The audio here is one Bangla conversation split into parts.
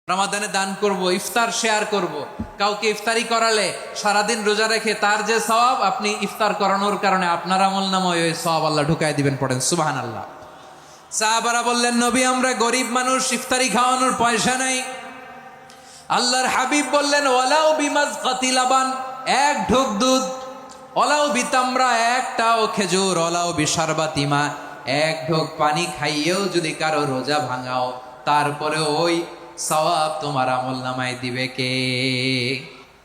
রমাদানে দান করব, ইফতার শেয়ার করব। কাউকে ইফতারি করালে সারাদিন রোজা রেখে তার যে সওয়াব, আপনি ইফতার করানোর কারণে আপনার আমলনামায় ওই সওয়াব আল্লাহ ঢুকাই দিবেন। পড়েন সুবহানাল্লাহ। সাহাবারা বললেন, নবী আমরা গরিব মানুষ, ইফতারি খাওয়ানোর পয়সা নাই। আল্লাহর হাবিব বললেন, ওয়ালাউ বিমাজকাতি লাবান, এক ঢোক দুধ, ওয়ালাউ বিতামরা, একটাও খেজুর, ওয়ালাউ বিশারবাতি মা, এক ঢোক পানি খাইয়েও যদি কারো রোজা ভাঙাও, তারপরে ওই সওয়াব তোমার আমলনামায় দিবে কে?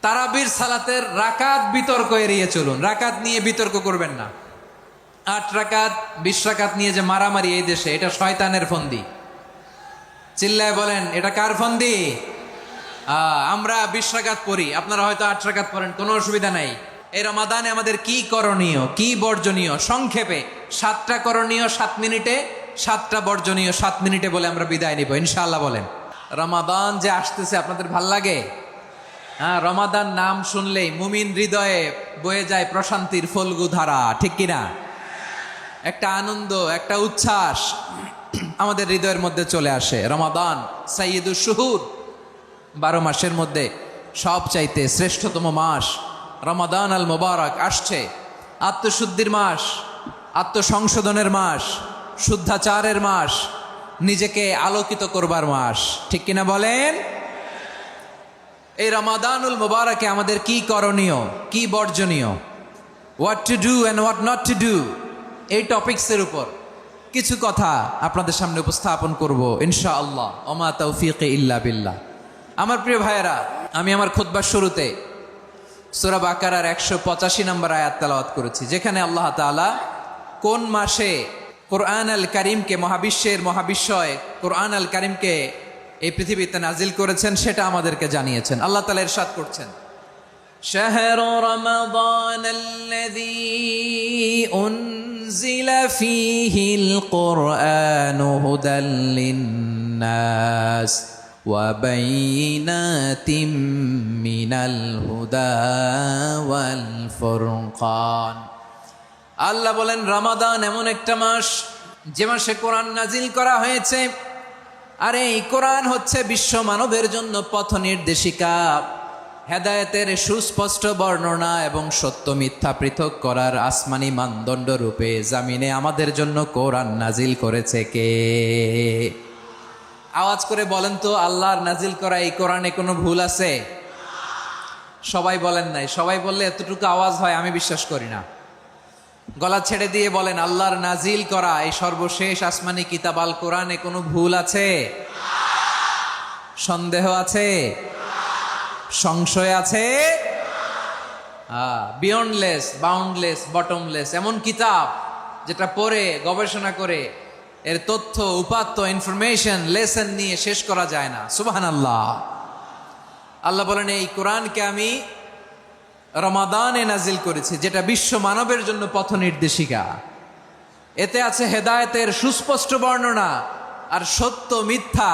তারাবির সালাতের রাকাত বিতর্ক এড়িয়ে চলুন। রাকাত নিয়ে বিতর্ক করবেন না। 8 রাকাত 20 রাকাত নিয়ে যে মারামারি এই দেশে, এটা শয়তানের ফন্দি। চিল্লায় বলেন, এটা কার ফন্দি? আমরা 20 রাকাত পড়ি, আপনারা হয়তো 8 রাকাত পড়েন, কোনো অসুবিধা নাই। এই রমাদানে আমাদের কি করণীয়, কি বর্জনীয়, সংক্ষেপে 7টা করণীয় 7 মিনিটে, 7টা বর্জনীয় 7 মিনিটে বলে আমরা বিদায় নিব ইনশাআল্লাহ। বলেন, রমাদান যে আসতেছে আপনাদের ভাল লাগে? রমাদান নাম শুনলেই মুমিন হৃদয়ে বয়ে যায় প্রশান্তির ফল্গু ধারা, ঠিক কিনা? একটা আনন্দ, একটা উচ্ছ্বাস আমাদের হৃদয়ের মধ্যে চলে আসে। রমাদান সাইয়্যিদুশ শুহুর, 12 মাসের মধ্যে সবচাইতে শ্রেষ্ঠতম মাস রমাদান আল মুবারক আসছে। আত্মশুদ্ধির মাস, আত্মসংশোধনের মাস, শুদ্ধাচারের মাস, নিজেকে আলোকিত করবার মাস, ঠিক কিনা বলেন? এই রমাদানুল মুবারকে আমাদের কি করণীয়, কি বর্জনীয়, what to do and what not to do, এই টপিকসের উপর কিছু কথা আপনাদের সামনে উপস্থাপন করব ইনশাআল্লাহ। ওমা তাওফীকি ইল্লা বিল্লাহ। আমার প্রিয় ভাইয়েরা, আমি আমার খুতবার শুরুতে সূরা বাকারার 185 নম্বর আয়াত তেলাওয়াত করেছি, যেখানে আল্লাহ তাআলা কোন মাসে কোরআন আল কারীমকে, মহাবিশ্বের মহাবিশ্বয় কোরআন আল কারীমকে এই পৃথিবীতে নাজিল করেছেন সেটা আমাদেরকে জানিয়েছেন। আল্লাহ তাআলা ইরশাদ করছেন, শাহরু রমাদানাল্লাযী উনজিলা ফীহিল কুরআনু হুদাল লিন্নাস ওয়া বাইয়িনাতিম মিনাল হুদা ওয়াল ফুরকান। আল্লাহ বলেন, রমাদান এমন একটা মাস যে মাসে কোরআন নাজিল করা হয়েছে। আর এই কোরআন হচ্ছে বিশ্ব মানবের জন্য পথ নির্দেশিকা, হেদায়েতের সুস্পষ্ট বর্ণনা এবং সত্য মিথ্যা পৃথক করার আসমানি মানদণ্ড রূপে জামিনে আমাদের জন্য কোরআন নাজিল করেছে কে? আওয়াজ করে বলেন তো, আল্লাহর নাজিল করা এই কোরআনে কোনো ভুল আছে? সবাই বলেন নাই। সবাই বললে এতটুকু আওয়াজ হয় আমি বিশ্বাস করি না। গলা ছেড়ে দিয়ে বলেন, আল্লাহর নাজিল করা এই সর্বশেষ আসমানি কিতাব আল কোরআনে কোনো ভুল আছে? সন্দেহ আছে? সংশয় আছে? বিয়ন্ডলেস, বাউন্ডলেস, বটমলেস, এমন কিতাব যেটা পড়ে গবেষণা করে এর তথ্য, উপাত্ত, ইনফরমেশন, লেসন নিয়ে শেষ করা যায় না। সুবহানাল্লাহ। আল্লাহ বলেন, এই কোরআনকে আমি রমাদানে নাজিল করেছি, যেটা বিশ্ব মানবের জন্য পথ নির্দেশিকা। এতে আছে হেদায়েতের সুস্পষ্ট বর্ণনা আর সত্য মিথ্যা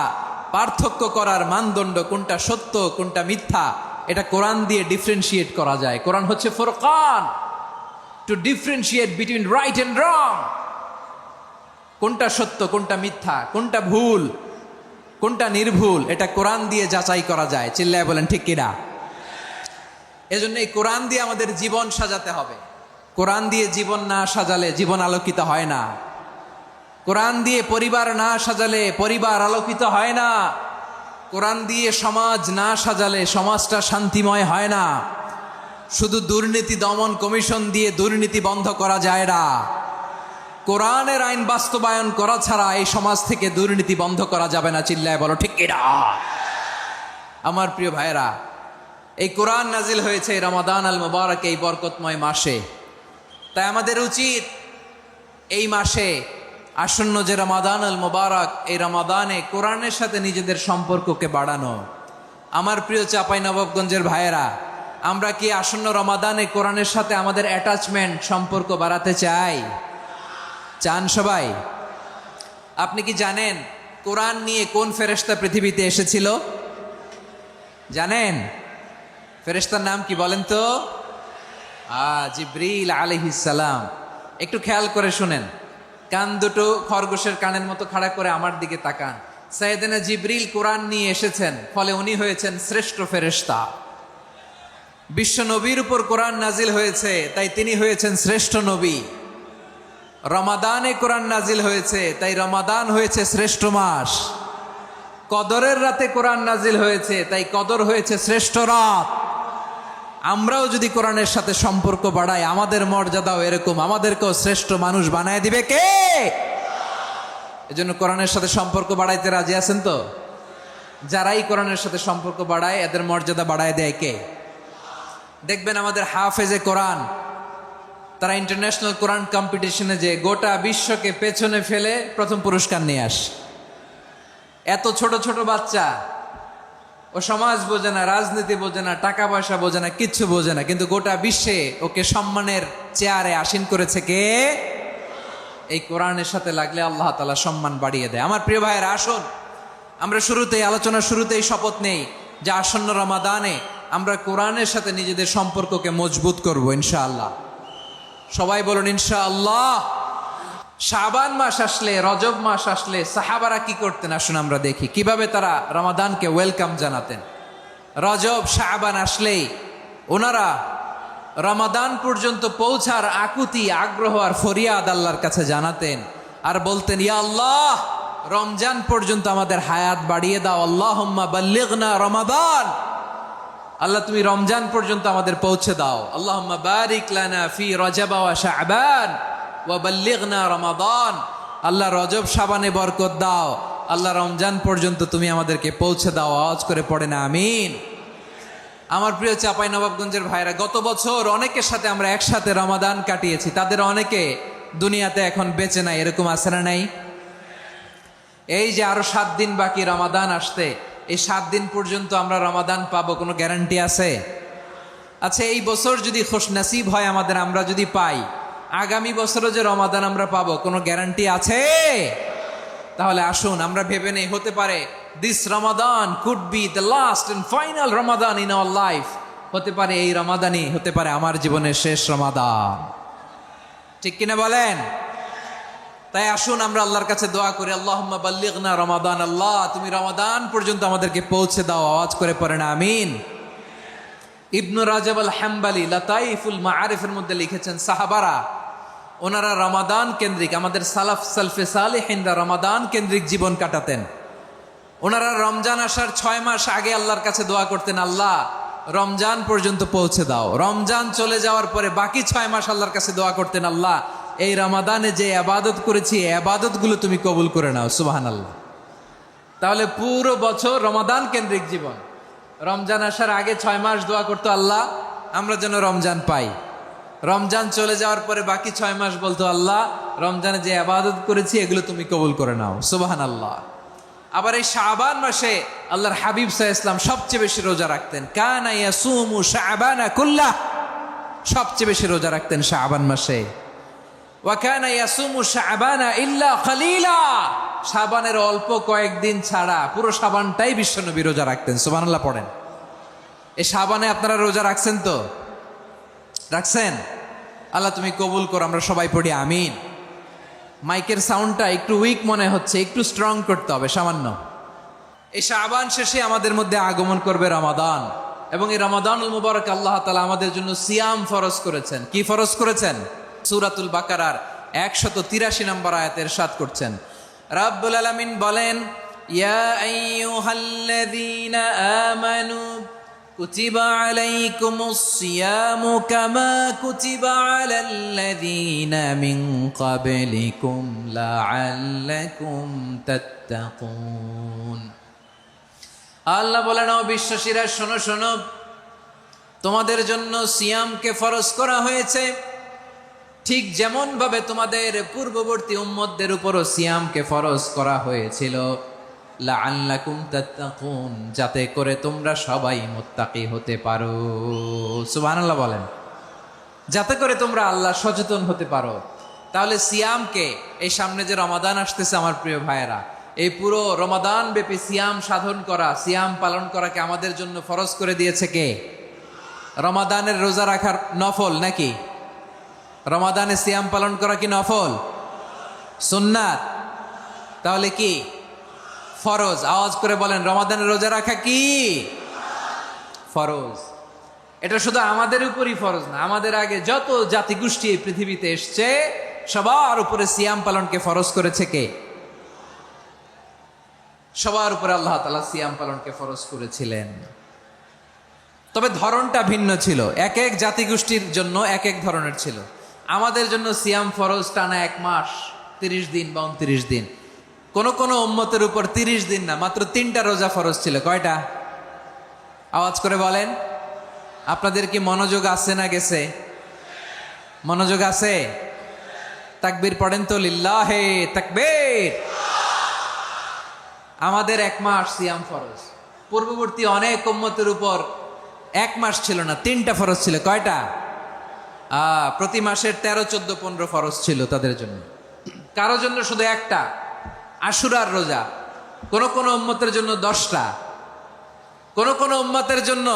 পার্থক্য করার মানদণ্ড, কোনটা সত্য কোনটা মিথ্যা এটা কোরআন দিয়ে ডিফারেন্সিয়েট করা যায়। কোরআন হচ্ছে ফুরকান, to differentiate between right and wrong. কোনটা সত্য, কোনটা মিথ্যা, কোনটা ভুল, কোনটা নির্ভুল, এটা কোরআন দিয়ে যাচাই করা যায়। চিল্লায় বলেন ঠিক কিনা? এজন্য এই কোরআন দিয়ে আমাদের জীবন সাজাতে হবে। কোরআন দিয়ে জীবন না সাজালে জীবন আলোকিত হয় না। কোরআন দিয়ে পরিবার না সাজালে পরিবার আলোকিত হয় না। কোরআন দিয়ে সমাজ না সাজালে সমাজটা শান্তিময় হয় না। শুধু দুর্নীতি দমন কমিশন দিয়ে দুর্নীতি বন্ধ করা যায় না। কোরআনের আইন বাস্তবায়ন করা ছাড়া এই সমাজ থেকে দুর্নীতি বন্ধ করা যাবে না। চিল্লায় বলো ঠিক কিনা? আমার প্রিয় ভাইরা, এই কোরআন নাজিল হয়েছে রমাদান আল মুবারক, এই বরকতময় মাসে। তাই আমাদের উচিত এই মাসে আসন্ন যে রমাদান আল মুবারক, এই রমাদানে কোরআনের সাথে নিজেদের সম্পর্ককে বাড়ানো। আমার প্রিয় চাঁপাইনবাবগঞ্জের ভাইয়েরা, আমরা কি আসন্ন রমাদানে কোরআনের সাথে আমাদের অ্যাটাচমেন্ট, সম্পর্ক বাড়াতে চাই? চান সবাই? আপনি কি জানেন কোরআন নিয়ে কোন ফেরেশতা পৃথিবীতে এসেছিল? জানেন? ফেরেশতার নাম কি বলেন তো? জিবরিল আলাইহিস সালাম। একটু খেয়াল করে শুনেন, কান দুটো খরগোশের কানের মতো খাড়া করে আমার দিকে তাকান। সাইয়েদনা জিবরিল কোরআন নিয়ে এসেছেন, ফলে উনি হয়েছেন শ্রেষ্ঠ ফেরেশতা। বিশ্ব নবীর উপর কোরআন নাজিল হয়েছে, তাই তিনি হয়েছেন শ্রেষ্ঠ নবী। রমাদানে কোরআন নাজিল হয়েছে, তাই রমাদান হয়েছে শ্রেষ্ঠ মাস। কদরের রাতে কোরআন নাজিল হয়েছে, তাই কদর হয়েছে শ্রেষ্ঠ রাত। আমরাও যদি কোরআনের সাথে সম্পর্ক বাড়াই, আমাদের মর্যাদাও এরকম, আমাদেরকেও শ্রেষ্ঠ মানুষ বানায় দিবে কে? এজন্য কোরআনের সাথে সম্পর্ক বাড়াইতে রাজি আছেন তো? যারাই কোরআনের সাথে সম্পর্ক বাড়ায়, এদের মর্যাদা বাড়ায় দেয় কে? দেখবেন আমাদের হাফেজে কোরআন, তারা ইন্টারন্যাশনাল কোরআন কম্পিটিশনে যে গোটা বিশ্বকে পেছনে ফেলে প্রথম পুরস্কার নিয়ে আসে। এত ছোট ছোট বাচ্চা, ও সমাজ বোঝে না, রাজনীতি বোঝে না, টাকা পয়সা বোঝে না, কিচ্ছু বোঝে না, কিন্তু গোটা বিশ্বে ওকে সম্মানের চেয়ারে আসীন করেছে কে? এই কোরআনের সাথে লাগলে আল্লাহ তাআলা সম্মান বাড়িয়ে দেয়। আমার প্রিয় ভাইয়েরা, আসুন আমরা আলোচনার শুরুতেই শপথ নেই যে আসন্ন রমাদানে আমরা কোরআনের সাথে নিজেদের সম্পর্ককে মজবুত করব ইনশাআল্লাহ। সবাই বলুন ইনশাআল্লাহ। শাবান মাস আসলে, রজব মাস আসলে সাহাবারা কি করতেন? আসুন আমরা দেখি কিভাবে তারা রমাদানকে ওয়েলকাম জানাতেন। রজব শাবান আসলেই ওনারা রমাদান পর্যন্ত পৌঁছার আকুতি, আগ্রহ আর ফরিয়াদ আল্লাহর কাছে জানাতেন আর বলতেন, ইয়া আল্লাহ, রমজান পর্যন্ত আমাদের হায়াত বাড়িয়ে দাও। আল্লাহুম্মা বাল্লিগনা রমাদান, আল্লাহ তুমি রমজান পর্যন্ত আমাদের পৌঁছে দাও। আল্লাহুম্মা বারিক লানা ফি রজব ওয়া শাবান ওয়া বাল্লিগনা রমাদান, আল্লাহ রজব শাবানে বরকত দাও, আল্লাহ রমজান পর্যন্ত তুমি আমাদেরকে পৌঁছে দাও। আওয়াজ করে পড়েন আমিন। আমার প্রিয় চাঁপাইনবাবগঞ্জের ভাইরা, গত বছর অনেকের সাথে আমরা একসাথে রমাদান কাটিয়েছি, তাদের অনেকে দুনিয়াতে এখন বেঁচে নাই, এরকম আছে না নাই? এই যে আরো 7 দিন বাকি রমাদান আসতে, এই 7 দিন পর্যন্ত আমরা রমাদান পাবো, কোনো গ্যারান্টি আছে? আচ্ছা, এই বছর যদি খুশনসিব হয় আমাদের, আমরা যদি পাই, আগামী বছরও যে রমাদান আমরা পাবো, কোনো গ্যারান্টি আছে? তাহলে আসুন আমরা ভেবে নেই, হতে পারে this Ramadan could be the last and final Ramadan in our life. হতে পারে এই রমাদানই হতে পারে আমার জীবনের শেষ রমাদান। ঠিক কিনা বলেন? তাই আসুন আমরা আল্লাহর কাছে দোয়া করি, আল্লাহুম্মা বাল্লিগনা রমাদান, আল্লাহ তুমি রমাদান পর্যন্ত আমাদেরকে পৌঁছে দাও। আওয়াজ করে পড়েন আমিন। ইবনু রাজব আল হাম্বালি লাতাইফুল মাআরিফের মধ্যে লিখেছেন, সাহাবারা ওনারা রমাদান কেন্দ্রিক, আমাদের সালফে সালেহিনরা রমাদান কেন্দ্রিক জীবন কাটাতেন। ওনারা রমজান আসার 6 মাস আগে আল্লাহর কাছে দোয়া করতেন, আল্লাহ রমজান পর্যন্ত পৌঁছে দাও। রমজান চলে যাওয়ার পরে বাকি 6 মাস আল্লাহর কাছে দোয়া করতেন, আল্লাহ এই রমাদানে যে ইবাদত করেছি, এই ইবাদতগুলো তুমি কবুল করে নাও। সুবহানাল্লাহ। তাহলে পুরো বছর রমাদান কেন্দ্রিক জীবন। রমজান আসার আগে 6 মাস দোয়া করতো, আল্লাহ আমরা যেন রমজান পাই। রমজান চলে যাওয়ার পরে বাকি 6 মাস বলতো, আল্লাহ রমজানে যে ইবাদত করেছি এগুলো তুমি কবুল করে নাও। সুবহানাল্লাহ। আবার এই শাবান মাসে আল্লাহর হাবিব সাল্লাল্লাহু আলাইহি ওয়াসাল্লাম সবচেয়ে বেশি রোজা রাখতেন। কানা ইয়াসুমু শাবানা কুল্লাহ, সবচেয়ে বেশি রোজা রাখতেন শাবান মাসে। ওয়া কানা ইয়াসুমু শাবানা ইল্লা কালিলা, শাবানের অল্প কয়েকদিন ছাড়া পুরো শাবানটাই বিশ্বনবী রোজা রাখতেন। সুবহানাল্লাহ পড়েন। এই শাবানে আপনারা রোজা রাখছেন তো? রাখছেন? আল্লাহ তুমি কবুল করো। আমরা সবাই পড়ি আমিন। মাইকের সাউন্ডটা একটু উইক মনে হচ্ছে, একটু স্ট্রং করতে হবে সামান্য। এই শাবান শেষে আমাদের মধ্যে আগমন করবে রমাদান, এবং এই রমাদানুল মুবারক আল্লাহ তাআলা আমাদের জন্য সিয়াম ফরজ করেছেন। কি ফরজ করেছেন? সূরাতুল বাকারার 183 নম্বর আয়াতে ইরশাদ করছেন, রাব্বুল আলামিন বলেন, ইয়া আইয়ুহাল্লাযীনা আমানু কুতিবা আলাইকুমুস সিয়ামু কামা কুতিবা আলাল্লাযীনা মিন ক্বাবলিকুম লাআল্লাকুম তাত্তাকুন। আল্লাহ বলেন, ও বিশ্বাসীরা শোনো শোনো, তোমাদের জন্য সিয়ামকে ফরজ করা হয়েছে, ঠিক যেমন ভাবে তোমাদের পূর্ববর্তী উম্মতদের উপরও সিয়ামকে ফরজ করা হয়েছিল, লাআল্লাকুম তাত্তাকুন, যাতে করে তোমরা সবাই মুত্তাকি হতে পারো। সুবহানাল্লাহ বলেন, যাতে করে তোমরা আল্লাহ সচেতন হতে পারো। তাহলে সিয়ামকে, এই সামনে যে রমাদান আসতেছে আমার প্রিয় ভাইয়েরা, এই পুরো রমাদান ব্যাপী সিয়াম সাধন করা, সিয়াম পালন করাকে আমাদের জন্য ফরজ করে দিয়েছে কে? রমাদানের রোজা রাখার নফল নাকি? রমাদানে সিয়াম পালন করা কি নফল? সুন্নাত? তাহলে কি ফরজ। আওয়াজ করে বলেন, রমাদানের রোজা রাখা কি ফরজ? এটা শুধু আমাদের উপরই ফরজ না, আমাদের আগে যত জাতিগোষ্ঠী এই পৃথিবীতে এসছে সবার উপরে সিয়াম পালনকে ফরজ করেছে কে? সবার উপরে আল্লাহ তাআলা সিয়াম পালনকে ফরজ করেছিলেন। তবে ধরনটা ভিন্ন ছিল, এক এক জাতিগোষ্ঠীর জন্য এক এক ধরনের ছিল। আমাদের জন্য সিয়াম ফরজ টানা 1 মাস 30 দিন বা 29 দিন। কোন কোন উম্মতের উপর 30 দিন না, মাত্র 3টা রোজা ফরজ ছিল। কয়টা? আওয়াজ করে বলেন। আপনাদের কি মনোযোগ আছে না গেছে? মনোযোগ আছে? তাকবীর পড়েন তো, লিল্লাহে তাকবীর। আমাদের 1 মাস সিয়াম ফরজ। পূর্ববর্তী অনেক উম্মতের উপর 1 মাস ছিল না, 3টা ফরজ ছিল। কয়টা? প্রতি মাসের 13, 14, 15 ফরজ ছিল তাদের জন্য। কারো জন্য শুধু একটা, আশুরার রোজা। কোন কোন উম্মতের জন্য 10টা। কোন কোন উম্মতের জন্য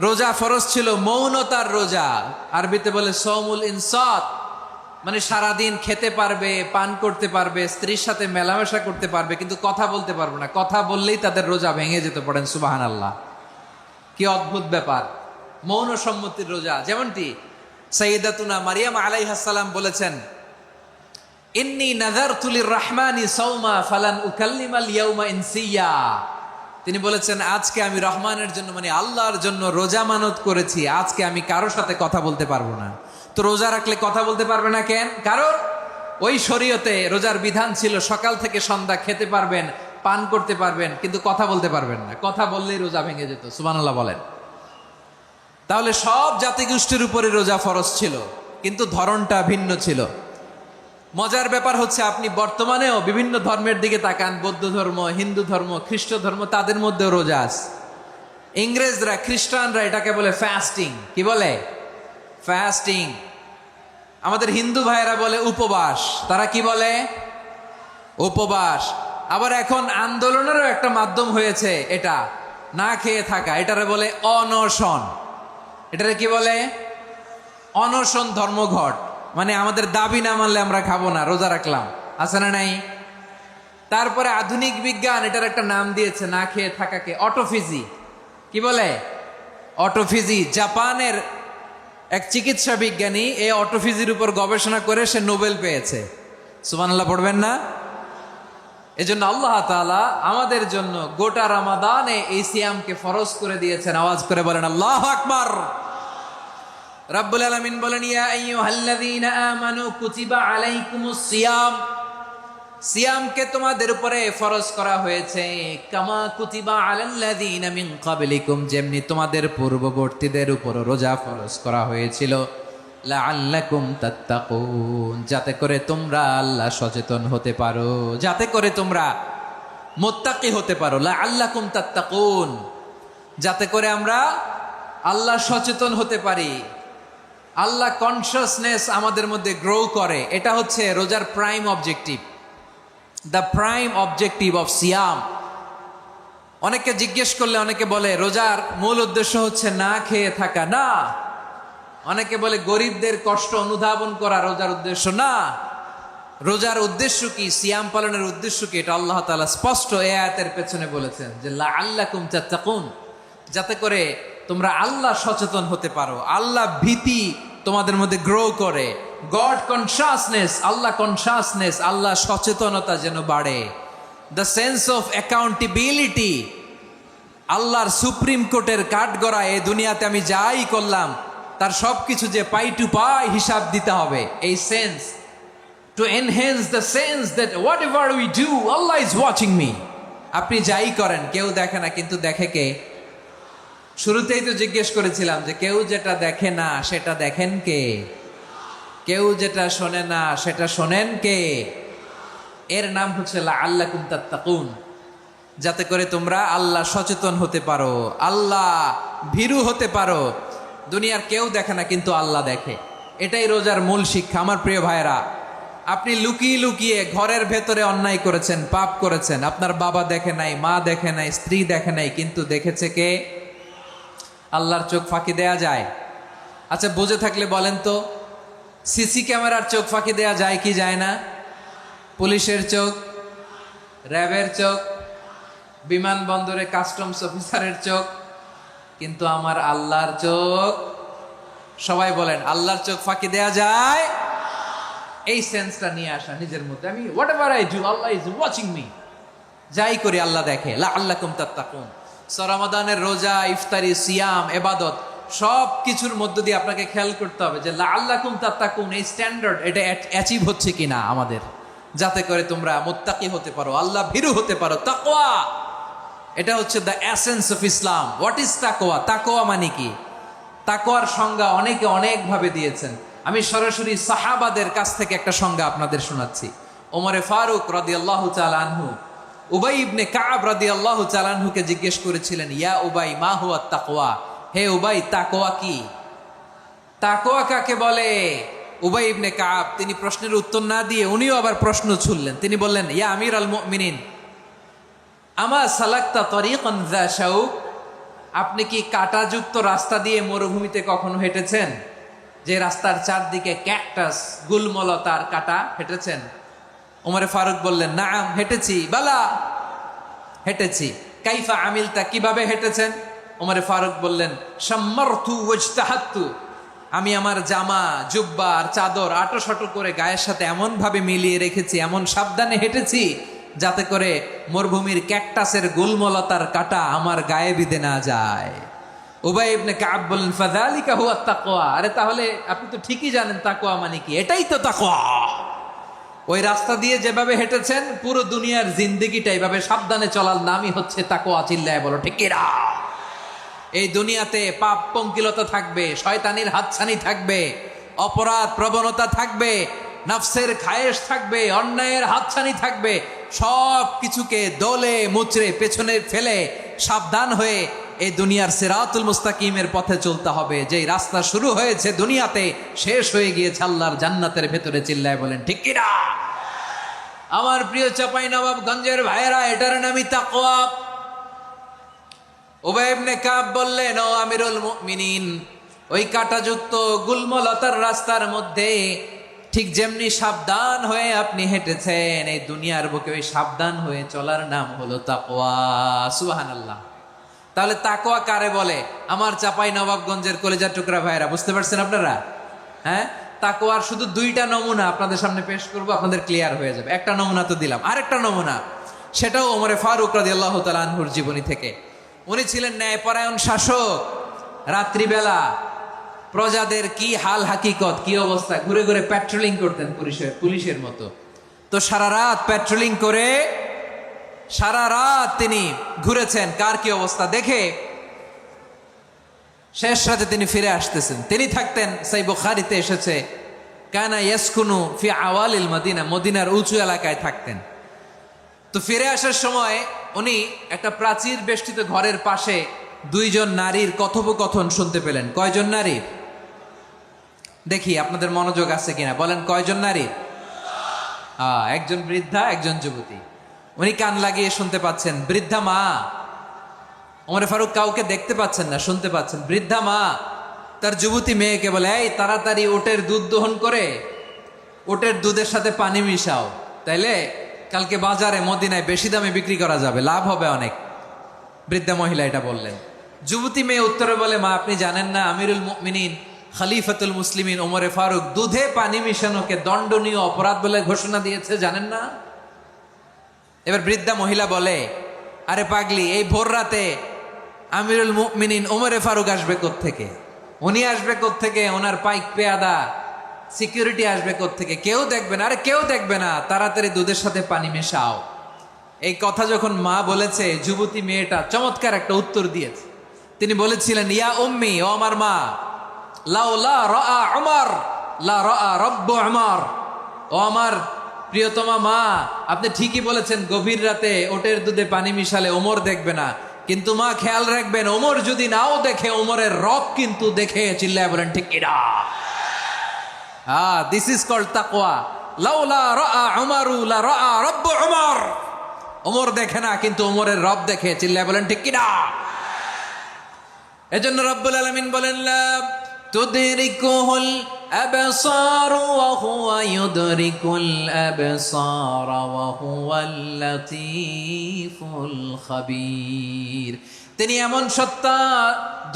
রোজা ফরজ ছিল মৌনতার রোজা, আরবিতে বলে সৌমুল ইনসাত, মানে সারাদিন খেতে পারবে, পান করতে পারবে, স্ত্রীর সাথে মেলামেশা করতে পারবে, কিন্তু কথা বলতে পারবে না। কথা বললেই তাদের রোজা ভেঙে যেতে। পড়েন সুবহানাল্লাহ। কি অদ্ভুত ব্যাপার! মৌন সম্মতির রোজা। যেমনটি সাইয়্যিদাতুনা মারিয়াম আলাইহিস সালাম বলেছেন, ইন্নী নাযারতু লির-রাহমানি সাওমা ফালান উকাল্লিমাল ইয়াওমা ইনসিয়া। তিনি বলেছেন, আজকে আমি রহমানের জন্য, মানে আল্লাহর জন্য রোজা মানত করেছি, আজকে আমি কারোর সাথে কথা বলতে পারবো না। তো রোজা রাখলে কথা বলতে পারবে না কেন? কারণ ওই শরীয়তে রোজার বিধান ছিল সকাল থেকে সন্ধ্যা খেতে পারবেন, পান করতে পারবেন, কিন্তু কথা বলতে পারবেন না। কথা বললেই রোজা ভেঙে যেত। সুবহানাল্লাহ বলেন। তাহলে সব জাতিগোষ্ঠীর উপরে রোজা ফরজ ছিল, কিন্তু ধরনটা ভিন্ন ছিল। মজার ব্যাপার হচ্ছে, আপনি বর্তমানেও বিভিন্ন ধর্মের দিকে তাকান, বৌদ্ধ ধর্ম, হিন্দু ধর্ম, খ্রিস্ট ধর্ম, তাদের মধ্যেও রোজা আছে। ইংরেজরা, খ্রিস্টানরা এটাকে বলে ফাস্টিং। কি বলে? ফাস্টিং। আমাদের হিন্দু ভাইয়েরা বলে উপবাস। তারা কি বলে? উপবাস। আবার এখন আন্দোলনেরও একটা মাধ্যম হয়েছে এটা, না খেয়ে থাকা। এটারে বলে অনশন। এটারে কি বলে? অনশন ধর্মঘট। মানে আমাদের দাবি না মানলে আমরা খাবো না, রোজা রাখলাম। আছে না নাই? তারপরে আধুনিক বিজ্ঞান এটার একটা নাম দিয়েছে না খেয়ে থাকাকে, অটোফিজি। কি বলে? অটোফিজি। জাপানের এক চিকিৎসা বিজ্ঞানী এই অটোফিজির উপর গবেষণা করে সে নোবেল পেয়েছে। সুবহানাল্লাহ পড়বেন না? এজন্য আল্লাহ তাআলা আমাদের জন্য গোটা রমাদানে এই সিয়ামকে ফরজ করে দিয়েছেন। আওয়াজ করে বলেন আল্লাহু আকবার। রাব্বুল আলামিন বলেন, ইয়া আইয়ুহাল্লাযীনা আমানু কুতিবা আলাইকুমুস সিয়াম। সিয়ামকে তোমাদের উপরে ফরজ করা হয়েছে, কামা কুতিবা আলাল্লাযীনা মিন ক্বাবলিকুম, যেমনি তোমাদের পূর্ববর্তীদের উপর রোজা ফরজ করা হয়েছিল, লাআল্লাকুম তাত্তাকুন, যাতে করে তোমরা আল্লাহ সচেতন হতে পারো, যাতে করে তোমরা মুত্তাকি হতে পারো। লাআল্লাকুম তাত্তাকুন, যাতে করে আমরা আল্লাহ সচেতন হতে পারি, আল্লাহ কনসিয়াসনেস আমাদের মধ্যে গ্রো করে। এটা হচ্ছে রোজার prime objective, the prime objective of সিয়াম। অনেকে জিজ্ঞেস করলে অনেকে বলে রোজার মূল উদ্দেশ্য হচ্ছে না খেয়ে থাকা। না। অনেকে বলে গরিবদের কষ্ট অনুধাবন করা রোজার উদ্দেশ্য। না। রোজার উদ্দেশ্য কি? সিয়াম পালনের উদ্দেশ্য কি? এটা আল্লাহ তাআলা স্পষ্ট এই আয়াতের পেছনে বলেছেন যে লাআল্লাকুম তাত্তাকুন, যাতে করে তোমরা আল্লাহ সচেতন হতে পারো, আল্লাহ ভীতি তোমাদের মধ্যে গ্রো করে, গড কনসিয়াসনেস, আল্লাহ কনসিয়াসনেস, আল্লাহ সচেতনতা যেন বাড়ে, দ্য সেন্স অফ অ্যাকাউন্টেবিলিটি। আল্লাহর সুপ্রিম কোর্টের কাঠগড়া এই দুনিয়াতে আমি যাই করলাম তার সবকিছু যে পাই টু পাই হিসাব দিতে হবে, এই sense, to enhance the sense that what ever we do Allah is watching me. আপনি যাই করেন কেউ দেখে না, কিন্তু দেখে কে? শুরুতেই তো জিজ্ঞেস করেছিলাম যে কেউ যেটা দেখে না সেটা দেখেন কে? কেউ যেটা শোনে না সেটা শোনেন কে? এর নাম হচ্ছে লাআল্লাকুম তাত্তাকুন, যাতে করে তোমরা আল্লাহ সচেতন হতে পারো, আল্লাহ ভীরু হতে পারো। দুনিয়ার কেউ দেখে না, কিন্তু আল্লাহ দেখে। এটাই রোজার মূল শিক্ষা। আমার প্রিয় ভাইরা, আপনি লুকিয়ে লুকিয়ে ঘরের ভেতরে অন্যায় করেছেন, পাপ করেছেন, আপনার বাবা দেখে নাই, মা দেখে নাই, স্ত্রী দেখে নাই, কিন্তু দেখেছে কে? আল্লাহর চোখ ফাঁকি দেয়া যায়? আচ্ছা, বুঝে থাকলে বলেন তো, সিসি ক্যামেরার চোখ ফাঁকি দেয়া যায় কি যায় না? পুলিশের চোখ, র্যাবের চোখ, বিমানবন্দরে কাস্টমস অফিসারের চোখ, কিন্তু আমার আল্লাহর চোখ। সবাই বলেন, আল্লাহর চোখ ফাঁকি দেয়া যায়? এই সেন্সটা নিয়ে আসা নিজের মধ্যে, আমি what ever I do Allah is watching me. যাই করি আল্লাহ দেখে। লাআল্লাকুম তাত্তাকুন। রমাদানের রোজা, ইফতারি, সিয়াম, ইবাদত সব কিছুর মধ্য দিয়ে আপনাকে খেয়াল করতে হবে যে লাআল্লাকুম তাত্তাকুন এই স্ট্যান্ডার্ড এটা অ্যাচিভ হচ্ছে কিনা আমাদের, যাতে করে তোমরা মুত্তাকি হতে পারো, আল্লাহ ভীরু হতে পারো। তাকওয়া, এটা হচ্ছে the essence of Islam. What is তাকওয়া? তাকওয়া মানে কি? তাকওয়ার সংজ্ঞা অনেকে অনেকভাবে দিয়েছেন। আমি সরাসরি সাহাবাদের কাছ থেকে একটা সংজ্ঞা আপনাদের শোনাচ্ছি। ওমরে ফারুক রাদিয়াল্লাহু তাআলা আনহু উবাই ইবনে কাব রাদিয়াল্লাহু তাআলা আনহুকে জিজ্ঞেস করেছিলেন, ইয়া উবাই মা হুয়া তাকওয়া? হে উবাই, তাকওয়া কি? তাকওয়া কাকে বলে? উবাই ইবনে কাব তিনি প্রশ্নের উত্তর না দিয়ে উনিও আবার প্রশ্ন ছুড়লেন। তিনি বললেন, ইয়া আমির আল মুমিনিন, আমা সালাকতা তরিকান যা শাউক? আপনি কি কাঁটাযুক্ত রাস্তা দিয়ে মরুভূমিতে কখনো হেঁটেছেন? যে রাস্তার চারদিকে ক্যাকটাস, গুলমলতার কাঁটা, হেঁটেছেন? ওমরে ফারুক বললেন, নাম, হেঁটেছি। বালা, হেঁটেছি। কাইফা আমিলতা, কিভাবে হেঁটেছেন? ওমরে ফারুক বললেন, শাম্মারতু ওয়াজতাহাত্তু, আমি আমার জামা, জুব্বা আর চাদর আটোসাটো করে গায়ের সাথে এমন ভাবে মিলিয়ে রেখেছি, এমন সাবধানে হেঁটেছি যাতে করে মরুভূমির ক্যাকটাসের গুলমলতার কাঁটা আমার গায়ে বিঁধে না যায়। উবাই ইবনে কাব বললেন, ফাযালিকা হুয়া তাকওয়া। আরে তাহলে আপনি তো ঠিকই জানেন তাকওয়া মানে কি, এটাই তো তাকওয়া। ওই রাস্তা দিয়ে যেভাবে হেঁটেছেন, পুরো দুনিয়ার জিন্দেগিটা এইভাবে সাবধানে চলার নামই হচ্ছে তাকওয়া। চিল্লায় বলো ঠিক কিনা? এই দুনিয়াতে পাপ পঙ্কিলতা থাকবে, শয়তানির হাতছানি থাকবে, অপরাধ প্রবণতা থাকবে, নফসের খায়েশ থাকবে, অন্যায়ের হাতছানি থাকবে। সব কিছুকে দলে মুচড়ে পেছনে ফেলে সাবধান হয়ে এই দুনিয়ার সিরাতুল মুস্তাকিমের পথে চলতে হবে। যেই রাস্তা শুরু হয়েছে দুনিয়াতে, শেষ হয়ে গিয়েছে আল্লাহর জান্নাতের ভেতরে। চিল্লায় বলেন ঠিক কিনা? আমার প্রিয় চাঁপাইনবাবগঞ্জের ভাইয়েরা, এটার নামই তাকওয়া। উবাই ইবনে কাব বললেন, ও আমিরুল মুমিনিন, ওই কাঁটাযুক্ত গুলমলতার রাস্তার মধ্যে ঠিক যেমনি সাবধান হয়ে আপনি হেঁটেছেন, এই দুনিয়ার বুকে ওই সাবধান হয়ে চলার নাম হলো তাকওয়া। সুবহানাল্লাহ। তাহলে তাকওয়া কারে বলে? আমার চাঁপাইনবাবগঞ্জের কলিজার টুকরা ভাইয়েরা, বুঝতে পারছেন আপনারা? হ্যাঁ, তাকওয়ার শুধু দুইটা নমুনা আপনাদের সামনে পেশ করব, আপনাদের ক্লিয়ার হয়ে যাবে। একটা নমুনা তো দিলাম, আরেকটা নমুনা, সেটাও ওমরে ফারুক রাদিয়াল্লাহু তাআলা আনহুর জীবনী থেকে। উনি ছিলেন ন্যায়পরায়ণ শাসক। রাত্রিবেলা প্রজাদের কি হাল হাকিকত, কি অবস্থা, ঘুরে ঘুরে প্যাট্রোলিং করতেন পুলিশের মতো। তো সারা রাত প্যাট্রোলিং করে সারা রাত তিনি ঘুরেছেন কার কি অবস্থা দেখে। শেষ রাতে তিনি ফিরে আসতেছেন। তিনি থাকতেন, সেই বুখারীতে এসেছে, কানা ইয়াসকুনু ফি আওয়ালিল মদিনা, মদিনার উঁচু এলাকায় থাকতেন। তো ফিরে আসার সময় উনি একটা প্রাচীর বেষ্টিত ঘরের পাশে দুইজন নারীর কথোপকথন শুনতে পেলেন। কয়জন নারীর? দেখি আপনাদের মনোযোগ আছে কিনা, বলেন কয়জন নারীর? একজন বৃদ্ধা, একজন যুবতী। উনি কান লাগিয়ে শুনতে পাচ্ছেন। বৃদ্ধা মা, ওমর ফারুক কাউকে দেখতে পাচ্ছেন না, শুনতে পাচ্ছেন। বৃদ্ধা মা তার যুবতী মেয়েকে বলে, এই তাড়াতাড়ি ওটের দুধ দহন করে ওটের দুধের সাথে পানি মিশাও, তাইলে কালকে বাজারে মদিনায় বেশি দামে বিক্রি করা যাবে, লাভ হবে অনেক। বৃদ্ধা মহিলা এটা বললেন। যুবতী মেয়ে উত্তরে বলে, মা আপনি জানেন না আমিরুল মুমিনিন খলিফাতুল মুসলিমিন ওমরে ফারুক দুধে পানি মিশানোকে দণ্ডনীয় অপরাধ বলে ঘোষণা দিয়েছে, জানেন না? এবার বৃদ্ধা মহিলা বলে, আরে পাগলি, এই ভোর রাতে আমিরুল মুমিনিন ওমরে ফারুক আসবে কোত্থেকে? উনি আসবে কোত্থেকে? ওনার পাইক পেয়াদা সিকিউরিটি আসবে কোত্থেকে? কেউ দেখবে না। আরে কেউ দেখবে না, তাড়াতাড়ি দুধের সাথে পানি মেশাও। এই কথা যখন মা বলেছে, যুবতী মেয়েটা চমৎকার একটা উত্তর দিয়েছে। তিনি বলেছিলেন, ইয়া উম্মি, ও আমার মা, লাউলা রাআ উমর লা রাআ রব্বু উমর। ও আমার প্রিয়তমা মা, আপনি ঠিকই বলেছেন, গভীর রাতে ওটের দুধে পানি মিশালে ওমর দেখবে না, কিন্তু মা খেয়াল রাখবেন, ওমর যদি নাও দেখে, ওমরের রব কিন্তু দেখে। চিল্লায় বলেন ঠিক কিনা? দিস ইজ কল্ড তাকওয়া। লাউলা রাআ উমরু লা রাআ রব্বু উমর। ওমর দেখে না, কিন্তু ওমরের রব দেখে। চিল্লায় বলেন ঠিক কিনা? এজন্য রব্বুল আলামিন বলেন, লা তুদরিকুহুল الأبصار وهو يدرك الأبصار وهو اللطيف الخبير। তিনি এমন সত্তা,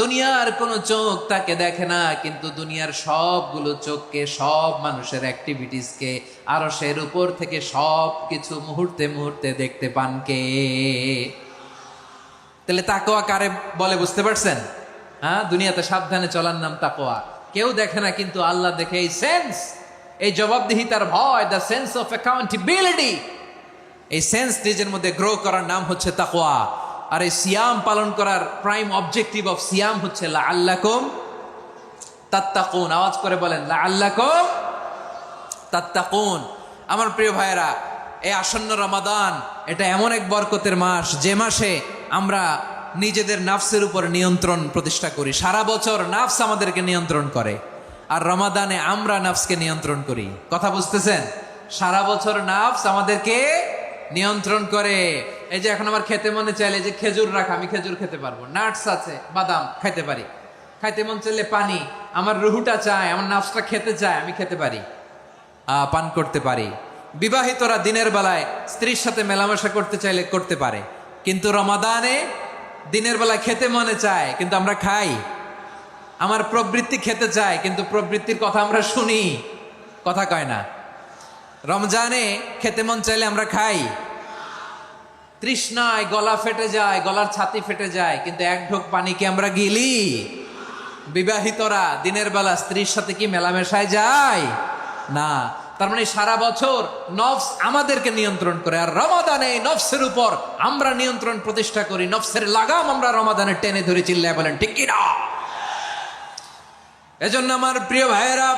দুনিয়ার কোনো চোখ তাকে দেখে না, কিন্তু দুনিয়ার সবগুলো চোখকে, সব মানুষের অ্যাক্টিভিটিসকে আরশের উপর থেকে সব কিছু মুহূর্তে মুহূর্তে দেখতে পান কে? তাহলে তাকওয়া কারে বলে বুঝতে পারছেন? হ্যাঁ, দুনিয়াতে সাবধানে চলার নাম তাকওয়া। কেউ দেখে না, কিন্তু আল্লাহ দেখে। এই সেন্স, এই জবাবদিহিতার ভয়, দ্য সেন্স অফ অ্যাকাউন্টেবিলিটি, এই সেন্স নিজের মধ্যে গ্রো করার নাম হচ্ছে তাকওয়া। আর এই সিয়াম পালন করার প্রাইম অবজেক্টিভ অফ সিয়াম হচ্ছে লাআল্লাকুম তাত্তাকুন। আওয়াজ করে বলেন, লাআল্লাকুম তাত্তাকুন। আমার প্রিয় ভাইয়েরা, এই আসন্ন রমাদান এটা এমন এক বরকতের মাস, যে মাসে আমরা নিজেদের নাফসের উপর নিয়ন্ত্রণ প্রতিষ্ঠা করি। সারা বছর নাফস আমাদেরকে নিয়ন্ত্রণ করে, আর রমাদানে আমরা নাফসকে নিয়ন্ত্রণ করি। কথা বুঝতেছেন? সারা বছর নাফস আমাদেরকে নিয়ন্ত্রণ করে। এই যে এখন আমার খেতে মনে চাইলে যে খেজুর রাখ, আমি খেজুর খেতে পারবো, নাটস আছে, বাদাম খাইতে পারি। খাইতে মন চাইলে পানি, আমার রুহুটা চায়, আমার নাফসটা খেতে চায়, আমি খেতে পারি, পান করতে পারি। বিবাহিতরা দিনের বেলায় স্ত্রীর সাথে মেলামেশা করতে চাইলে করতে পারে, কিন্তু রমাদানে দিনের বেলায় খেতে মনে চায়, কিন্তু আমরা খাই। আমার প্রবৃত্তি খেতে চায়, কিন্তু প্রবৃত্তির কথা আমরা শুনি, কথা কয় না। রমজানে খেতে মন চাইলে আমরা খাই, তৃষ্ণায় গলা ফেটে যায়, গলার ছাতি ফেটে যায়, কিন্তু এক ঢোক পানি কি আমরা গিলি? বিবাহিতরা দিনের বেলা স্ত্রীর সাথে কি মেলামেশায় যায়? না। তার মানে সারা বছর নফস আমাদেরকে নিয়ন্ত্রণ করে, আর রমাদানে নফসের উপর আমরা নিয়ন্ত্রণ প্রতিষ্ঠা করি। নফসের লাগাম আমরা রমাদানে টেনে ধরে, চিল্লায় বলেন ঠিক কি না? এজন্য আমার প্রিয় ভাইয়েরা,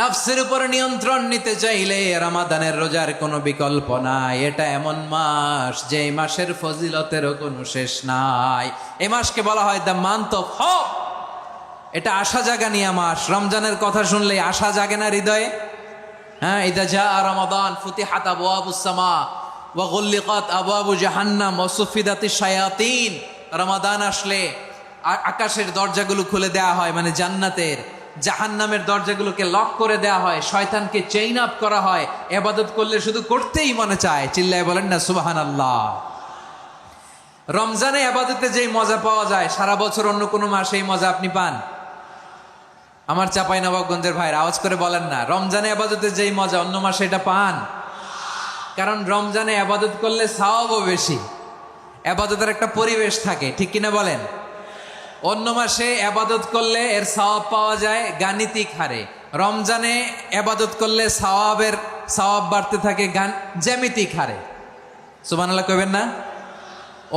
নফসের উপর নিয়ন্ত্রণ নিতে চাইলে রমাদানের রোজার কোনো বিকল্প নাই। এটা এমন মাস, যে মাসের ফজিলতেরও কোনো শেষ নাই। এই মাসকে বলা হয় দ্য মান্থ অফ হোপ। এটা আশা জাগানিয়া মাস। রমজানের কথা শুনলে আশা জাগে না হৃদয়ে? হ্যাঁ, ইদা জা রমাদান ফুতিহাত আবওয়াবুস সামা ওয়া গুল্লিকাত আবওয়াবু জাহান্নাম ওয়া সুফিদাতিশ শায়াতিন। রমাদান আসলে আকাশের দরজাগুলো খুলে দেওয়া হয়, মানে জান্নাতের। জাহান্নামের দরজাগুলোকে লক করে দেওয়া হয়, শয়তানকে চেইন আপ করা হয়। ইবাদত করলে শুধু করতেই মনে চায়, চিল্লায় বলেন না সুবহানাল্লাহ। রমজানে ইবাদতে যেই মজা পাওয়া যায়, সারা বছর অন্য কোনো মাসে এই মজা আপনি পান? আমার চাঁপাইনবাবগঞ্জের ভাইরা আওয়াজ করে বলেন না, রমজানে ইবাদতে যেই মজা অন্য মাসে এটা পান? কারণ রমজানে ইবাদত করলে সওয়াবও বেশি, ইবাদতের একটা পরিবেশ থাকে, ঠিক কিনা বলেন? অন্য মাসে ইবাদত করলে এর সওয়াব পাওয়া যায় গাণিতিক হারে, রমজানে ইবাদত করলে সওয়াব বাড়তে থাকে জ্যামিতিক হারে। সুবহানাল্লাহ কইবেন না?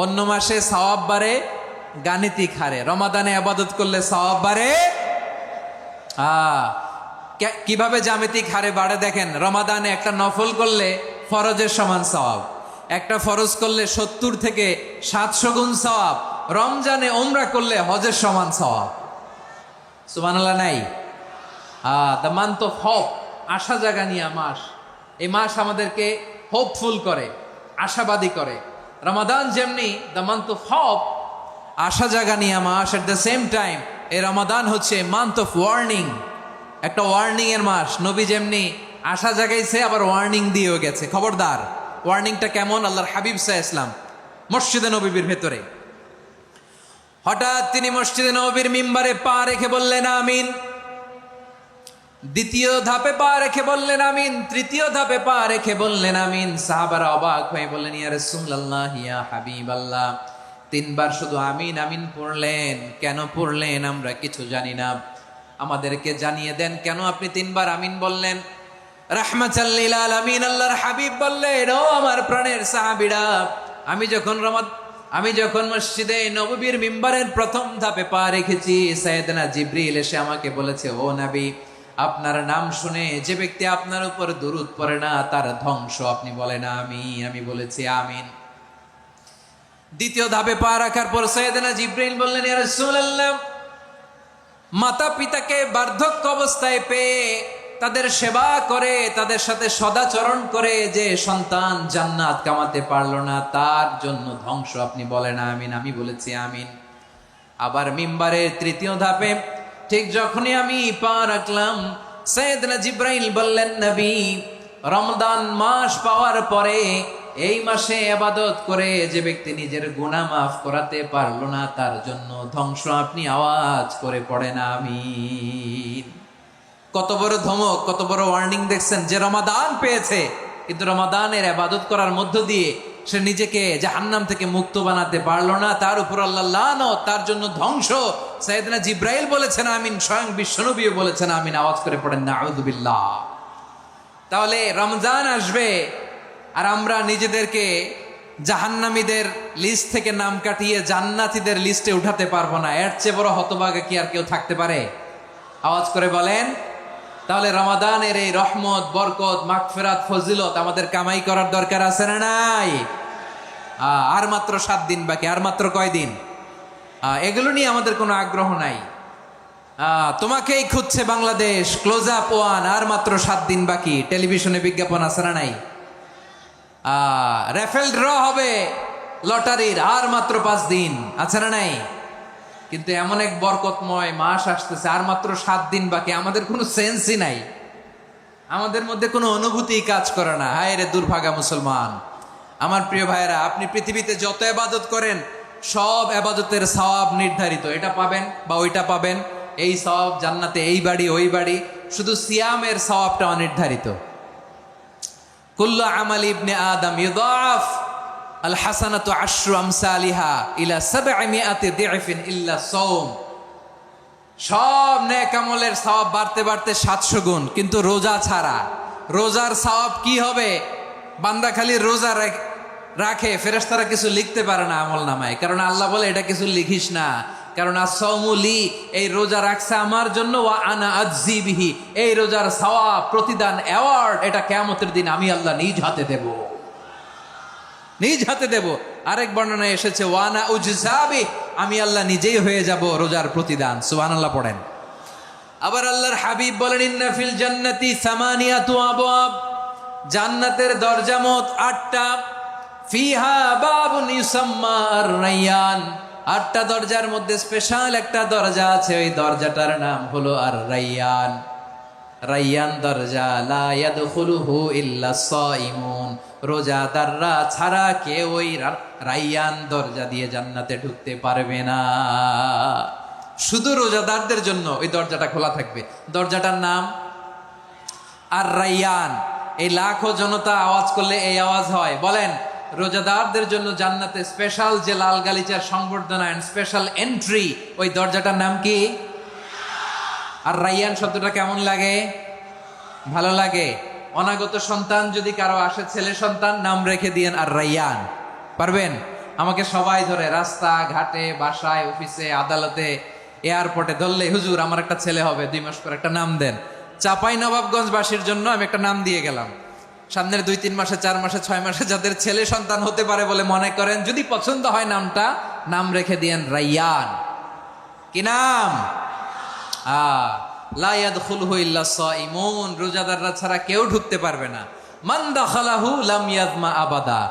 অন্য মাসে সওয়াব বাড়ে গাণিতিক হারে, রমাদানে ইবাদত করলে সওয়াব বাড়ে কিভাবে জ্যামিতিক হারে বাড়ে দেখেন। রমাদানে একটা নফল করলে ফরজের সমান সওয়াব, একটা ফরজ করলে 70 থেকে 700 গুণ সওয়াব, রমজানে উমরা করলে হজের সমান সওয়াব। সুবহানাল্লাহ নাই? দ্য মান্থ অফ হোপ, আশা জাগানিয়া মাস। এই মাস আমাদেরকে হোপফুল করে, আশাবাদী করে। রমাদান যেমনি দ্য মান্থ অফ হোপ, আশা জাগানিয়া মাস, এট দ্য সেম টাইম এই রমাদান হচ্ছে মান্থ অফ ওয়ার্নিং, একটা ওয়ার্নিং এর মাস। নবী যেমনি আশা জাগাইছে, আবার ওয়ার্নিং দিয়েও গেছে, খবরদার। ওয়ার্নিংটা কেমন? আল্লাহর হাবিব সাল্লাল্লাহু আলাইহি ওয়াসাল্লাম মসজিদে নববীর ভেতরে, হঠাৎ তিনি মসজিদে নববীর মিম্বারে পা রেখে বললেন আমিন। দ্বিতীয় ধাপে পা রেখে বললেন আমিন, তৃতীয় ধাপে পা রেখে বললেন আমিন। সাহাবারা অবাক হয়ে বললেন, ইয়া রাসূলুল্লাহ, ইয়া হাবিবাল্লাহ, 3 বার শুধু আমিন আমিন পড়লেন, কেন পড়লেন আমরা কিছু জানি না, আমাদেরকে জানিয়ে দেন কেন আপনি 3 বার আমিন বললেন। রাহমাতাল লিল আলামিন আল্লাহর হাবিব বললেন, ও আমার প্রাণের সাহাবীরা, আমি যখন মসজিদে নববীর মিম্বারের প্রথম ধাপে পা রেখেছি, সাইয়েদনা জিবরিল এসে আমাকে বলেছে, ও নবী, আপনার নাম শুনে যে ব্যক্তি আপনার উপর দুরূদ পড়ে না তার ধ্বংস। আপনি বলেন আমিন। আমি বলেছি আমিন। দ্বিতীয় ধাপে পা রাখার পর সাইয়েদনা জিবরিল বললেন, ইয়া রাসূলুল্লাহ, মাতা পিতাকে বার্ধক্য অবস্থায় পেয়ে তাদের সেবা করে, তাদের সাথে সদাচরণ করে যে সন্তান জান্নাত কামাতে পারলো না, তার জন্য ধ্বংস। আপনি বলেন আমিন। আমি বলেছি আমিন। আবার মিম্বারের তৃতীয় ধাপে ঠিক যখনই আমি পা রাখলাম, সাইয়েদনা জিব্রাইল বললেন, নবী, রমজান মাস পাওয়ার পরে এই মাসে ইবাদত করে যে ব্যক্তি নিজের গুনাহ মাফ করাতে পারলো না, তার জন্য ধ্বংস আপনি আওয়াজ করে পড়েন আমিন। কত বড় ধমক, কত বড় ওয়ার্নিং দেখছেন! যে রমাদান পেয়েছে, কিন্তু রমাদানের ইবাদত করার মধ্য দিয়ে সে নিজেকে জাহান্নাম থেকে মুক্ত বানাতে পারলো না, তার উপর আল্লাহ লানত, তার জন্য ধ্বংস। সাইয়েদনা জিব্রাইল বলেছেন আমিন, স্বয়ং বিশ্বনবীও বলেছেন আমিন। আওয়াজ করে পড়েন নাউযুবিল্লাহ। তাহলে রমজান আসবে আর আমরা নিজেদেরকে জাহান্নামীদের লিস্ট থেকে নাম কাটিয়ে জান্নাতীদের লিস্টে উঠাতে পারবো না। এর চেয়ে বড় হতভাগা কি আর কেউ থাকতে পারে? আওয়াজ করে বলেন। তাহলে রমাদানের এই রহমত, বরকত, মাগফিরাত, ফজিলত আমাদের কামাই করার দরকার আছে না নাই? আর মাত্র 7 দিন বাকি। আর মাত্র কয় দিন? এগুলো নিয়ে আমাদের কোনো আগ্রহ নাই। তোমাকেই খুঁজছে বাংলাদেশ, ক্লোজ আপ ওয়ান, আর মাত্র 7 দিন বাকি। টেলিভিশনে বিজ্ঞাপন আছে না নাই? রেফেল ড্র হবে লটারির, আর মাত্র 5 দিন, আছে না নাই? কিন্তু এমন এক বরকতময় মাস আসতেছে, আর মাত্র 7 দিন বাকি। আমাদের কোনো সেন্সই নাই, আমাদের মধ্যে কোনো অনুভূতি কাজ করে না। হায় রে দুর্ভাগা মুসলমান! আমার প্রিয় ভাইয়েরা, আপনি পৃথিবীতে যত ইবাদত করেন, সব ইবাদতের সওয়াব নির্ধারিত। এটা পাবেন বা ওইটা পাবেন, এই সওয়াব জান্নাতে, এই বাড়ি ওই বাড়ি। শুধু সিয়ামের সওয়াবটা অনির্ধারিত। কুল্লু আমাল ইবনে আদম ইউদাফ আল হাসানাতু আশরু আমসালিহা ইলা 700 দি'ফিন ইল্লা সাওম। সব নেক আমলের সওয়াব বাড়তে বাড়তে 700 গুণ, কিন্তু রোজা ছাড়া। রোজার সওয়াব কি হবে? বান্দা খালি রোজা রাখে, ফেরেশতারা কিছু লিখতে পারে না আমল নামায়, কারণ আল্লাহ বলে এটা কিছু লিখিস না, কারণ as-সাওমু লি, এই রোজা রাখছে আমার জন্য, ওয়া আনা আজজি বিহি, এই রোজার সওয়াব, প্রতিদান, অ্যাওয়ার্ড, এটা কিয়ামতের দিন আমি আল্লাহ নিজ হাতে দেব, নিজ হাতে দেব। আরেক বর্ণনায় এসেছে ওয়ানা উজজাবি, আমি আল্লাহ নিজেই হয়ে যাব রোজার প্রতিদান। সুবহানাল্লাহ পড়েন। আবার আল্লাহর হাবিব বলেন, ইন্না ফিল জান্নাতি সামানিয়াতু আবওয়াব, জান্নাতের দরজা মোট 8টা। ফিহা বাবুন ইউসাম্মা আর-রায়্যান, 8টা দরজার মধ্যে স্পেশাল একটা দরজা আছে, ওই দরজাটার নাম হলো আর-রায়্যান। রায়্যান দরজা, লা ইয়াদখুলুহু ইল্লা সাইমুন, রোজাদাররা ছাড়া কেউ ওই রায়্যান দরজা দিয়ে জান্নাতে ঢুকতে পারবে না। শুধু রোজাদারদের জন্য ওই দরজাটা খোলা থাকবে। দরজাটার নাম আর-রায়্যান। এই লাখো জনতা আওয়াজ করলে এই আওয়াজ হয়। বলেন, রোজাদারদের জন্য জান্নাতে স্পেশাল যে লাল গালিচার সংবর্ধনা এন্ড স্পেশাল এন্ট্রি, ওই দরজাটার নাম কি? আর রায়্যান শব্দটা কেমন লাগে? ভালো লাগে। অনাগত সন্তান যদি কারো আসে, ছেলে সন্তান, নাম রেখে দিয়েন আর রায়্যান। পারবেন? আমাকে সবাই ধরে রাস্তা ঘাটে, বাসায়, অফিসে, আদালতে, এয়ারপোর্টে ধরলে, হুজুর আমার একটা ছেলে হবে 2 মাস পর, একটা নাম দেন। চাপাই নবাবগঞ্জবাসীর জন্য আমি একটা নাম দিয়ে গেলাম। সামনের 2-3 মাসে, 4 মাসে, 6 মাসে যাদের ছেলে সন্তান হতে পারে বলে মনে করেন, যদি পছন্দ হয় নামটা, নাম রেখে দিয়েন রায়্যান। কি নাম? লা ইয়াদখুলুহু ইল্লা সাইমুন, রোজাদাররা ছাড়া কেউ ঢুকতে পারবে না। মান দাখালাহু লাম ইয়াযমা আবাদা,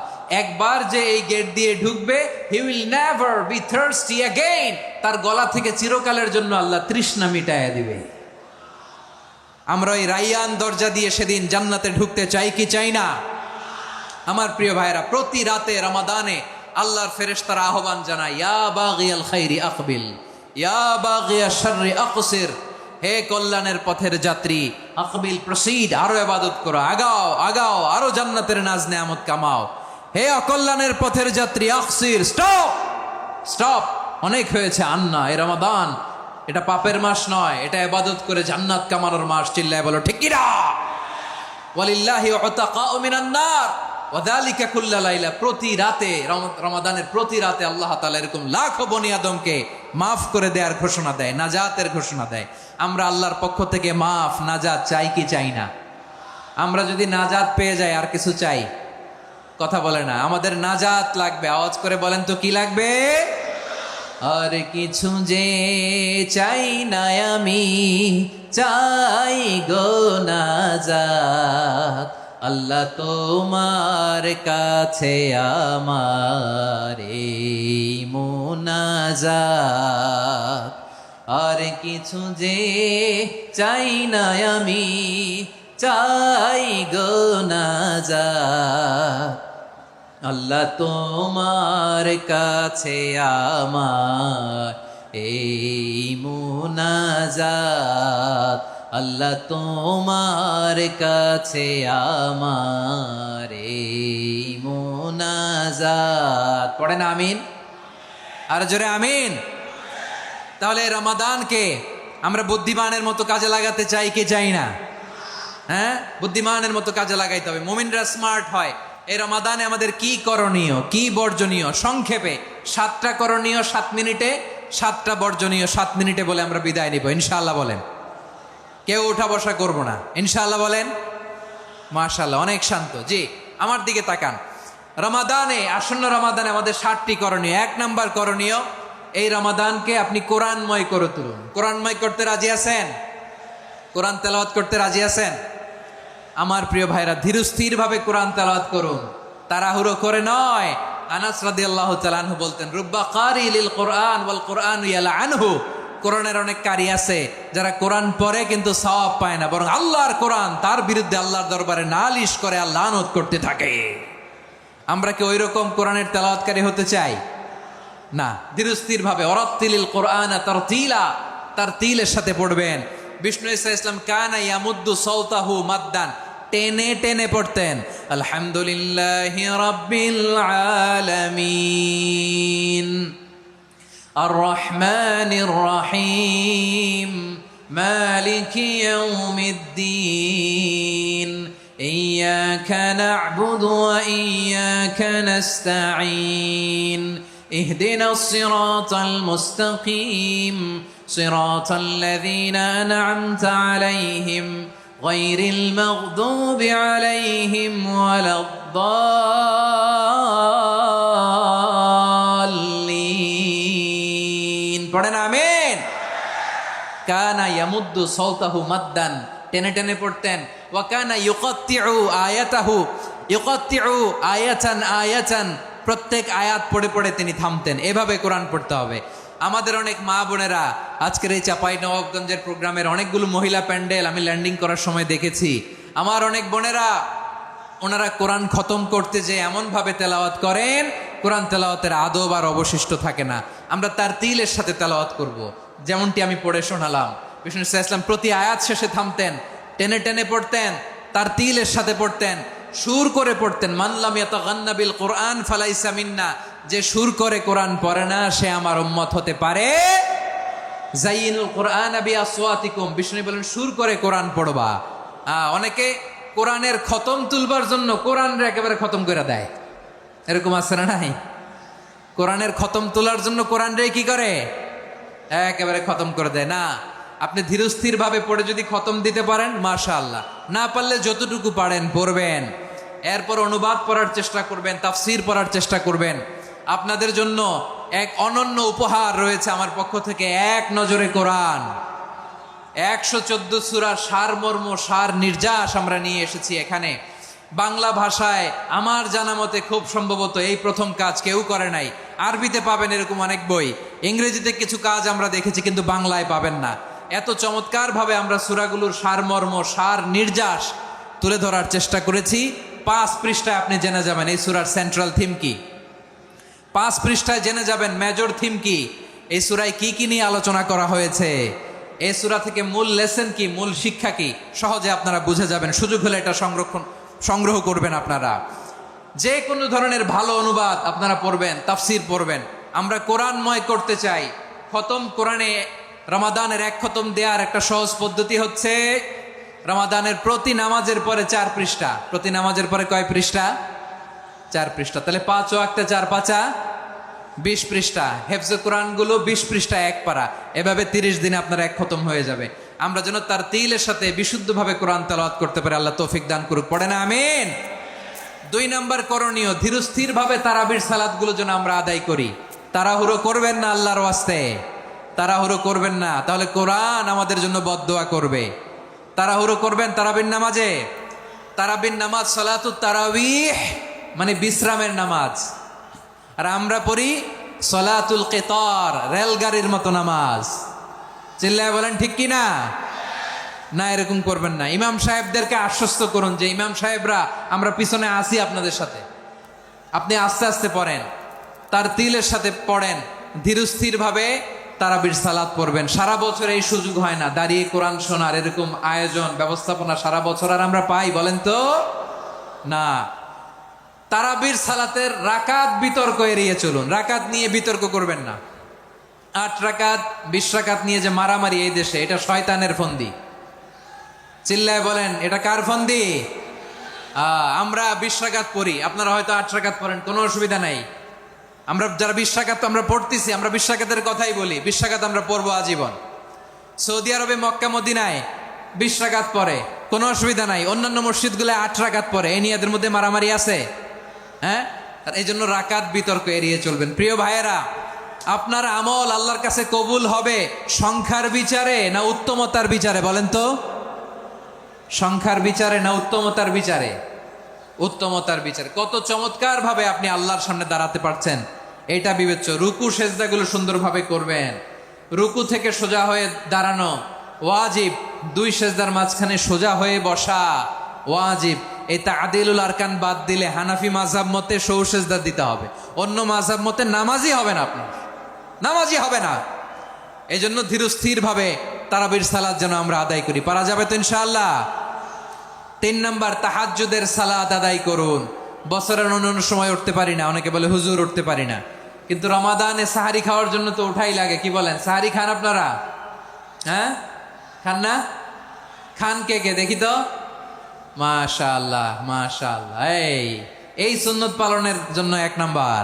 একবার যে এই গেট দিয়ে ঢুকবে, he will never be thirsty again, তার গলা থেকে চিরকালের জন্য আল্লাহ তৃষ্ণা মিটাইয়া দিবে। আমরা ওই রায়্যান দরজা দিয়ে সেদিন জান্নাতে ঢুকতে চাই কি চাই না? আমার প্রিয় ভাইরা, প্রতি রাতে রমাদানে আল্লাহর ফেরেশতারা আহ্বান জানায়, ইয়া বাগিয়াল খাইরি আকবিল, ইয়া বাগিয়াশ শাররি আকসির, হে কল্যাণের পথের যাত্রী, আকবিল, প্রসিড, আরো ইবাদত করো, আগাও আগাও, আরো জান্নাতের নাজ নেয়ামত কামাও। হে অকল্যাণের পথের যাত্রী, আকসির, স্টপ স্টপ, অনেক হয়েছে। আন্না, এ রমাদান এটা পাপের মাস নয়, এটা ইবাদত করে জান্নাত কামানোর মাস। চিল্লায় বলো ঠিক কি না? ওয়ালিল্লাহি উতাকাউ মিনান নার ওয়া যালিকা কুল্লা লাইলা, প্রতি রাতে, রমাদানের প্রতি রাতে আল্লাহ তাআলা এরকম লাখো বনি আদমকে মাফ করে দেওয়ার ঘোষণা দেয়, নাজাতের ঘোষণা দেয়। আমরা আল্লাহর পক্ষ থেকে মাফ, নাজাত চাই কি চাই না? আমরা যদি নাজাত পেয়ে যাই, আর কিছু চাই? কথা বলে না। আমাদের নাজাত লাগবে। আওয়াজ করে বলেন তো কি লাগবে? আর কিছু যে চাই না আমি, চাই গো নাজাত, আল্লাহ তোমার কাছে আমার এই মুনাজাত। আর কিছু যে চাই না আমি, চাই গো নাজাত। আল্লাহ তোমার কাছে আমার এই মুনাজাত, আল্লাহ তোমার কাছে আমার এই মুনাজাত। পড়েন আমিন, আর জোরে আমিন। তাহলে রমাদানকে আমরা বুদ্ধিমানের মতো কাজে লাগাতে চাই কি চাই না? হ্যাঁ, বুদ্ধিমানের মতো কাজে লাগাইতে হবে। মুমিনরা স্মার্ট হয়। এই রমাদানে আমাদের কি করণীয়, কি বর্জনীয়, সংক্ষেপে 7টা করণীয় 7 মিনিটে, 7টা বর্জনীয় 7 মিনিটে বলে আমরা বিদায় নিব ইনশাআল্লাহ। বলেন, কেউ উঠা বসা করব না ইনশাআল্লাহ। বলেন মাশাআল্লাহ, অনেক শান্ত। জি, আমার দিকে তাকান। রমাদানে, আসন্ন রমাদানে আমাদের 7টি করণীয়। 1 নাম্বার করণীয়, এই রমাদানকে আপনি কোরআনময় করে তুলুন। কোরআনময় করতে রাজি আছেন? কোরআন তেলাওয়াত করতে রাজি আছেন? আমার প্রিয় ভাইরা, ধীরস্থির ভাবে কোরআন তেলাওয়াত করুন, তাড়াহুড়ো করে নয়। আনাস রাদিয়াল্লাহু তাআলা আনহু বলতেন, রুব্বা কারি লিল কোরআন ওয়াল কোরআন ইয়ালআনহু। কোরআনের অনেক কারি আছে যারা কোরআন পড়ে কিন্তু সওয়াব পায় না, বরং আল্লাহর কোরআন তার বিরুদ্ধে আল্লাহর দরবারে নালিশ করে আর লানত করতে থাকে। আমরা কি ওই রকম কোরআনের তেলাওয়াতকারী হতে চাই? না। ধীরস্থির ভাবে ওয়ারাত্তিলিল কোরআন তারতিলা, তারতিলের সাথে পড়বেন। বিষ্ণু ঈসা ইসলাম কানা ইয়ামুদ্দু সাওতাহু মাদ্দান, টেনে টেনে পড়তেন। আলহামদুলিল্লাহি রাব্বিল আলামিন আর রহমানির রহিম মালিকি ইয়াউমিদ্দিন ইয়্যাকা না'বুদু ওয়া ইয়্যাকা নাস্তাঈন ইহদিনাস সিরাতাল মুস্তাকিম সিরাতাল লাযীনা আন'আমতা আলাইহিম গায়রিল মাগদুবি আলাইহিম ওয়ালাদ-দাল্লিন। পড়েন আমিন। কানা ইয়ামুদ্দু সাওতাহু মাদ্দান, টেনে টেনে পড়তেন। ওয়া কানা ইউকাত্তিউ আয়াতাহু, ইউকাত্তিউ আয়াতান আয়াতান, প্রত্যেক আয়াত পড়ে পড়ে তিনি থামতেন। এভাবে কোরআন পড়তে হবে। আমাদের অনেক মা বোনেরা আজকের এই চাঁপাইনবাবগঞ্জের প্রোগ্রামের অনেকগুলো মহিলা প্যান্ডেল আমি ল্যান্ডিং করার সময় দেখেছি। আমার অনেক বোনেরা, ওনারা কোরআন খতম করতে যে এমনভাবে তেলাওয়াত করেন, কোরআন তেলাওয়াতের আদব আর অবশিষ্ট থাকে না। আমরা তার তিলের সাথে তেলাওয়াত করব, যেমনটি আমি পড়ে শোনালাম। বিষ্ণু ইসলাম প্রতি আয়াত শেষে থামতেন, টেনে টেনে পড়তেন, তার তিলের সাথে পড়তেন, সুর করে পড়তেন। মানলাম ইয়াতাগান্না বিল কোরআন ফালাইসা মিন্না, যে সুর করে কোরআন পড়ে না সে আমার উম্মত হতে পারে। যাইনুল কোরআন বিআসওয়াতিকুম, বিষ্ণু বলেন সুর করে কোরআন পড়বা। অনেকে কোরআনের খতম তুলবার জন্য কোরআনরে একেবারে খতম করে দেয়, এরকম আছে না নাই? কোরআনের খতম তোলার জন্য কোরআনরে কি করে? একেবারে খতম করে দেয়। না, আপনি ধীরস্থির ভাবে পড়ে যদি খতম দিতে পারেন মাশাআল্লাহ, না পারলে যতটুকু পারেন পড়বেন। এরপর অনুবাদ পড়ার চেষ্টা করবেন, তাফসির পড়ার চেষ্টা করবেন। আপনাদের জন্য এক অনন্য উপহার রয়েছে আমার পক্ষ থেকে, এক নজরে কোরআন। 114 সূরার সারমর্ম, সার নির্যাস আমরা নিয়ে এসেছি এখানে বাংলা ভাষায়। আমার জানা মতে খুব সম্ভবত এই প্রথম কাজ, কেউ করে নাই। আরবিতে পাবেন এরকম অনেক বই, ইংরেজিতে কিছু কাজ আমরা দেখেছি, কিন্তু বাংলায় পাবেন না। এত চমৎকারভাবে আমরা সূরাগুলোর সারমর্ম, সার নির্যাস তুলে ধরার চেষ্টা করেছি। 5 পৃষ্ঠায় আপনি জেনে যাবেন এই সূরার সেন্ট্রাল থিম কি। 5 পৃষ্ঠায় জেনে যাবেন মেজর থিম কি, এই সূরায় কি কি নিয়ে আলোচনা করা হয়েছে, এই সূরা থেকে মূল লেসন কি, মূল শিক্ষা কি, সহজে আপনারা বুঝে যাবেন। সুযোগ হলে এটা সংগ্রহ করবেন। আপনারা যে কোনো ধরনের ভালো অনুবাদ আপনারা পড়বেন, তাফসির পড়বেন। আমরা কোরআনময় করতে চাই। খতম কোরআনে রমাদানের 1 খতম দেওয়ার একটা সহজ পদ্ধতি হচ্ছে, রমাদানের প্রতি নামাজের পরে 4 পৃষ্ঠা। প্রতি নামাজের পরে কয় পৃষ্ঠা? 4 পৃষ্ঠা। তাহলে 5 ওয়াক্তে 4 পাঁচা 20 পৃষ্ঠা। হেফজে কোরআনগুলো 20 পৃষ্ঠা 1 পারা। এভাবে 30 দিনে আপনার 1 খতম হয়ে যাবে। আমরা যেন তার তিলের সাথে বিশুদ্ধভাবে কোরআন তেলাওয়াত করতে পারি, আল্লাহ তৌফিক দান করুক। পড়ে না আমিন। 2 নম্বর করণীয়, ধীরস্থিরভাবে তারাবির সালাতগুলো যেন আমরা আদায় করি। তাড়াহুড়ো করবেন না আল্লাহর ওয়াস্তে, তাড়াহুড়ো করবেন না, তাহলে কোরআন আমাদের জন্য বদদোয়া করবে। তাড়াহুড়ো করবেন তারাবির নামাজে। তারাবির নামাজ সালাতুত তারাবিহ মানে বিশ্রামের নামাজ, আর আমরা পড়ি সালাতুল কিতার, রেলগাড়ির মতো নামাজ। চিল্লায় বলেন ঠিক কি না? না, এরকম করবেন না। ইমাম সাহেবদেরকে আশ্বস্ত করুন যে ইমাম সাহেবরা আমরা পিছনে আসি আপনাদের সাথে, আপনি আস্তে আস্তে পড়েন, তার তিলের সাথে পড়েন, ধীরস্থির ভাবে তারাবির সালাত পড়বেন। সারা বছর এই সুযোগ হয় না, দাঁড়িয়ে কোরআন শোনার এরকম আয়োজন ব্যবস্থাপনা সারা বছর আর আমরা পাই বলেন তো? না। তারাবির সালাতের রাকাত বিতর্ক এড়িয়ে চলুন, রাকাত নিয়ে বিতর্ক করবেন না। 8 রাকাত 20 রাকাত নিয়ে যে মারামারি এই দেশে, এটা শয়তানের ফন্দি। চিল্লায় বলেন এটা কার ফন্দি? আমরা 20 রাকাত পড়ি, আপনারা হয়তো 8 রাকাত পড়েন, কোনো অসুবিধা নাই। আমরা যারা 20 রাকাত আমরা পড়তেছি, আমরা 20 রাকাতের কথাই বলি, 20 রাকাত আমরা পড়বো আজীবন। সৌদি আরবে মক্কা মদিনায় 20 রাকাত পড়ে, কোনো অসুবিধা নাই। অন্যান্য মসজিদগুলো 8 রাকাত পড়ে, এই নিয়ে এদের মধ্যে মারামারি আছে? হ্যাঁ, এই জন্য রাকাত বিতর্ক এড়িয়ে চলবেন। প্রিয় ভাইয়েরা, আপনার আমল আল্লাহর কাছে কবুল হবে সংখ্যার বিচারে না উত্তমতার বিচারে বলেন তো? সংখ্যার বিচারে না উত্তমতার বিচারে? উত্তমতার বিচারে। কত চমৎকার ভাবে আপনি আল্লাহর সামনে দাঁড়াতে পারছেন এটা বিবেচ্য। রুকু সেজদাগুলো সুন্দরভাবে করবেন, রুকু থেকে সোজা হয়ে দাঁড়ানো ওয়াজিব, 2 সেজদার মাঝখানে সোজা হয়ে বসা ওয়াজিব। এই তাআদিলুল আরকান বাদ দিলে হানাফি মাযহাব মতে সৌ সেজদা দিতে হবে, অন্য মাযহাব মতে নামাজই হবে না, আপনার নামাজই হবে না। এই জন্য ধীরস্থির ভাবে তারাবির সালাত যেন আমরা আদায় করি। পারা যাবে তো ইনশাআল্লাহ? 3 নাম্বার, তাহাজ্জুদের সালাত আদায় করুন। বছরের অন্য সময় উঠতে পারি না, অনেকে বলে হুজুর উঠতে পারি না, কিন্তু রমাদানে সাহারি খাওয়ার জন্য তো উঠাই লাগে। কি বলেন, সাহারি খান আপনারা? হ্যাঁ, খান না? খান কে কে দেখি তো? মাশাআল্লাহ মাশাআল্লাহ। এই সুন্নত পালনের জন্য 1 নাম্বার।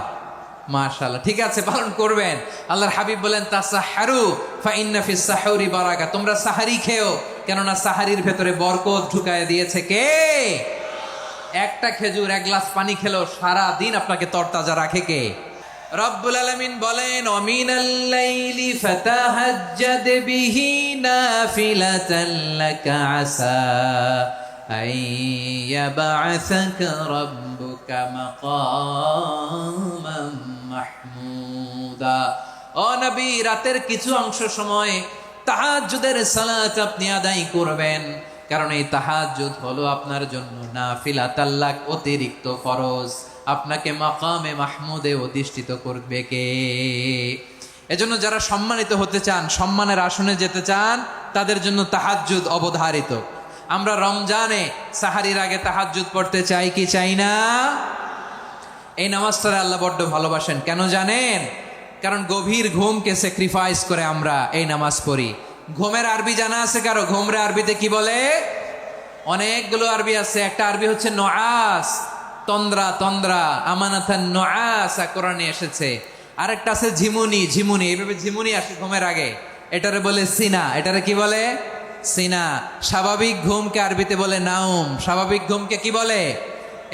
মাশাআল্লাহ, ঠিক আছে, পালন করবেন। আল্লাহর হাবিব বলেন তাসাহহারু ফা ইন্না ফিস সাহুরি বারাকা, তোমরা সাহারি খেও, কেননা সাহারির ভেতরে বরকত ঢুকায় দিয়েছে কে? একটা খেজুর 1 গ্লাস পানি খেলো সারা দিন আপনাকে তরতাজা রাখে কে? রব্বুল আলামিন বলেন ওয়ামিনাল লাইলি ফাতাহাজ্জাদ বিহি নাফিলাতান লাকা আসা আইয়াবআসাকা রাব্বুকা মাকামান মাহমুদা। ও নবী, রাতের কিছু অংশ সময় তাহাজ্জুদের সালাত আপনি আদায় করবেন, কারণ এই তাহাজ্জুদ হলো আপনার জন্য নাফিলাতাল লাক, অতিরিক্ত ফরজ। আপনাকে মাকামে মাহমুদে অধিষ্ঠিত করবে কে? এজন্য যারা সম্মানিত হতে চান, সম্মানের আসনে যেতে চান, তাদের জন্য তাহাজ্জুদ অবধারিত। আমরা রমজানে সাহারির আগে তাহাজ্জুদ পড়তে চাই কি চাই না? এই নামাজটা আল্লাহ বড্ড ভালোবাসেন, কেন জানেন? কারণ গভীর ঘুমকে স্যাক্রিফাইস করে আমরা এই নামাজ পড়ি। ঘুমের আরবি জানা আছে কারো? ঘুমরে আরবিতে কি বলে? অনেকগুলো আরবি আছে। একটা আরবি হচ্ছে নুআস, তন্দ্রা, তন্দ্রা, আমানাতান নুআস কোরআনে এসেছে। আরেকটা আছে ঝিমুনি, ঝিমুনি, এইভাবে ঝিমুনি আসে ঘুমের আগে, এটারে বলে সিনা। এটারে কি বলে? সিনা। স্বাভাবিক ঘুমকে আরবিতে বলে নাউম। স্বাভাবিক ঘুমকে কি বলে?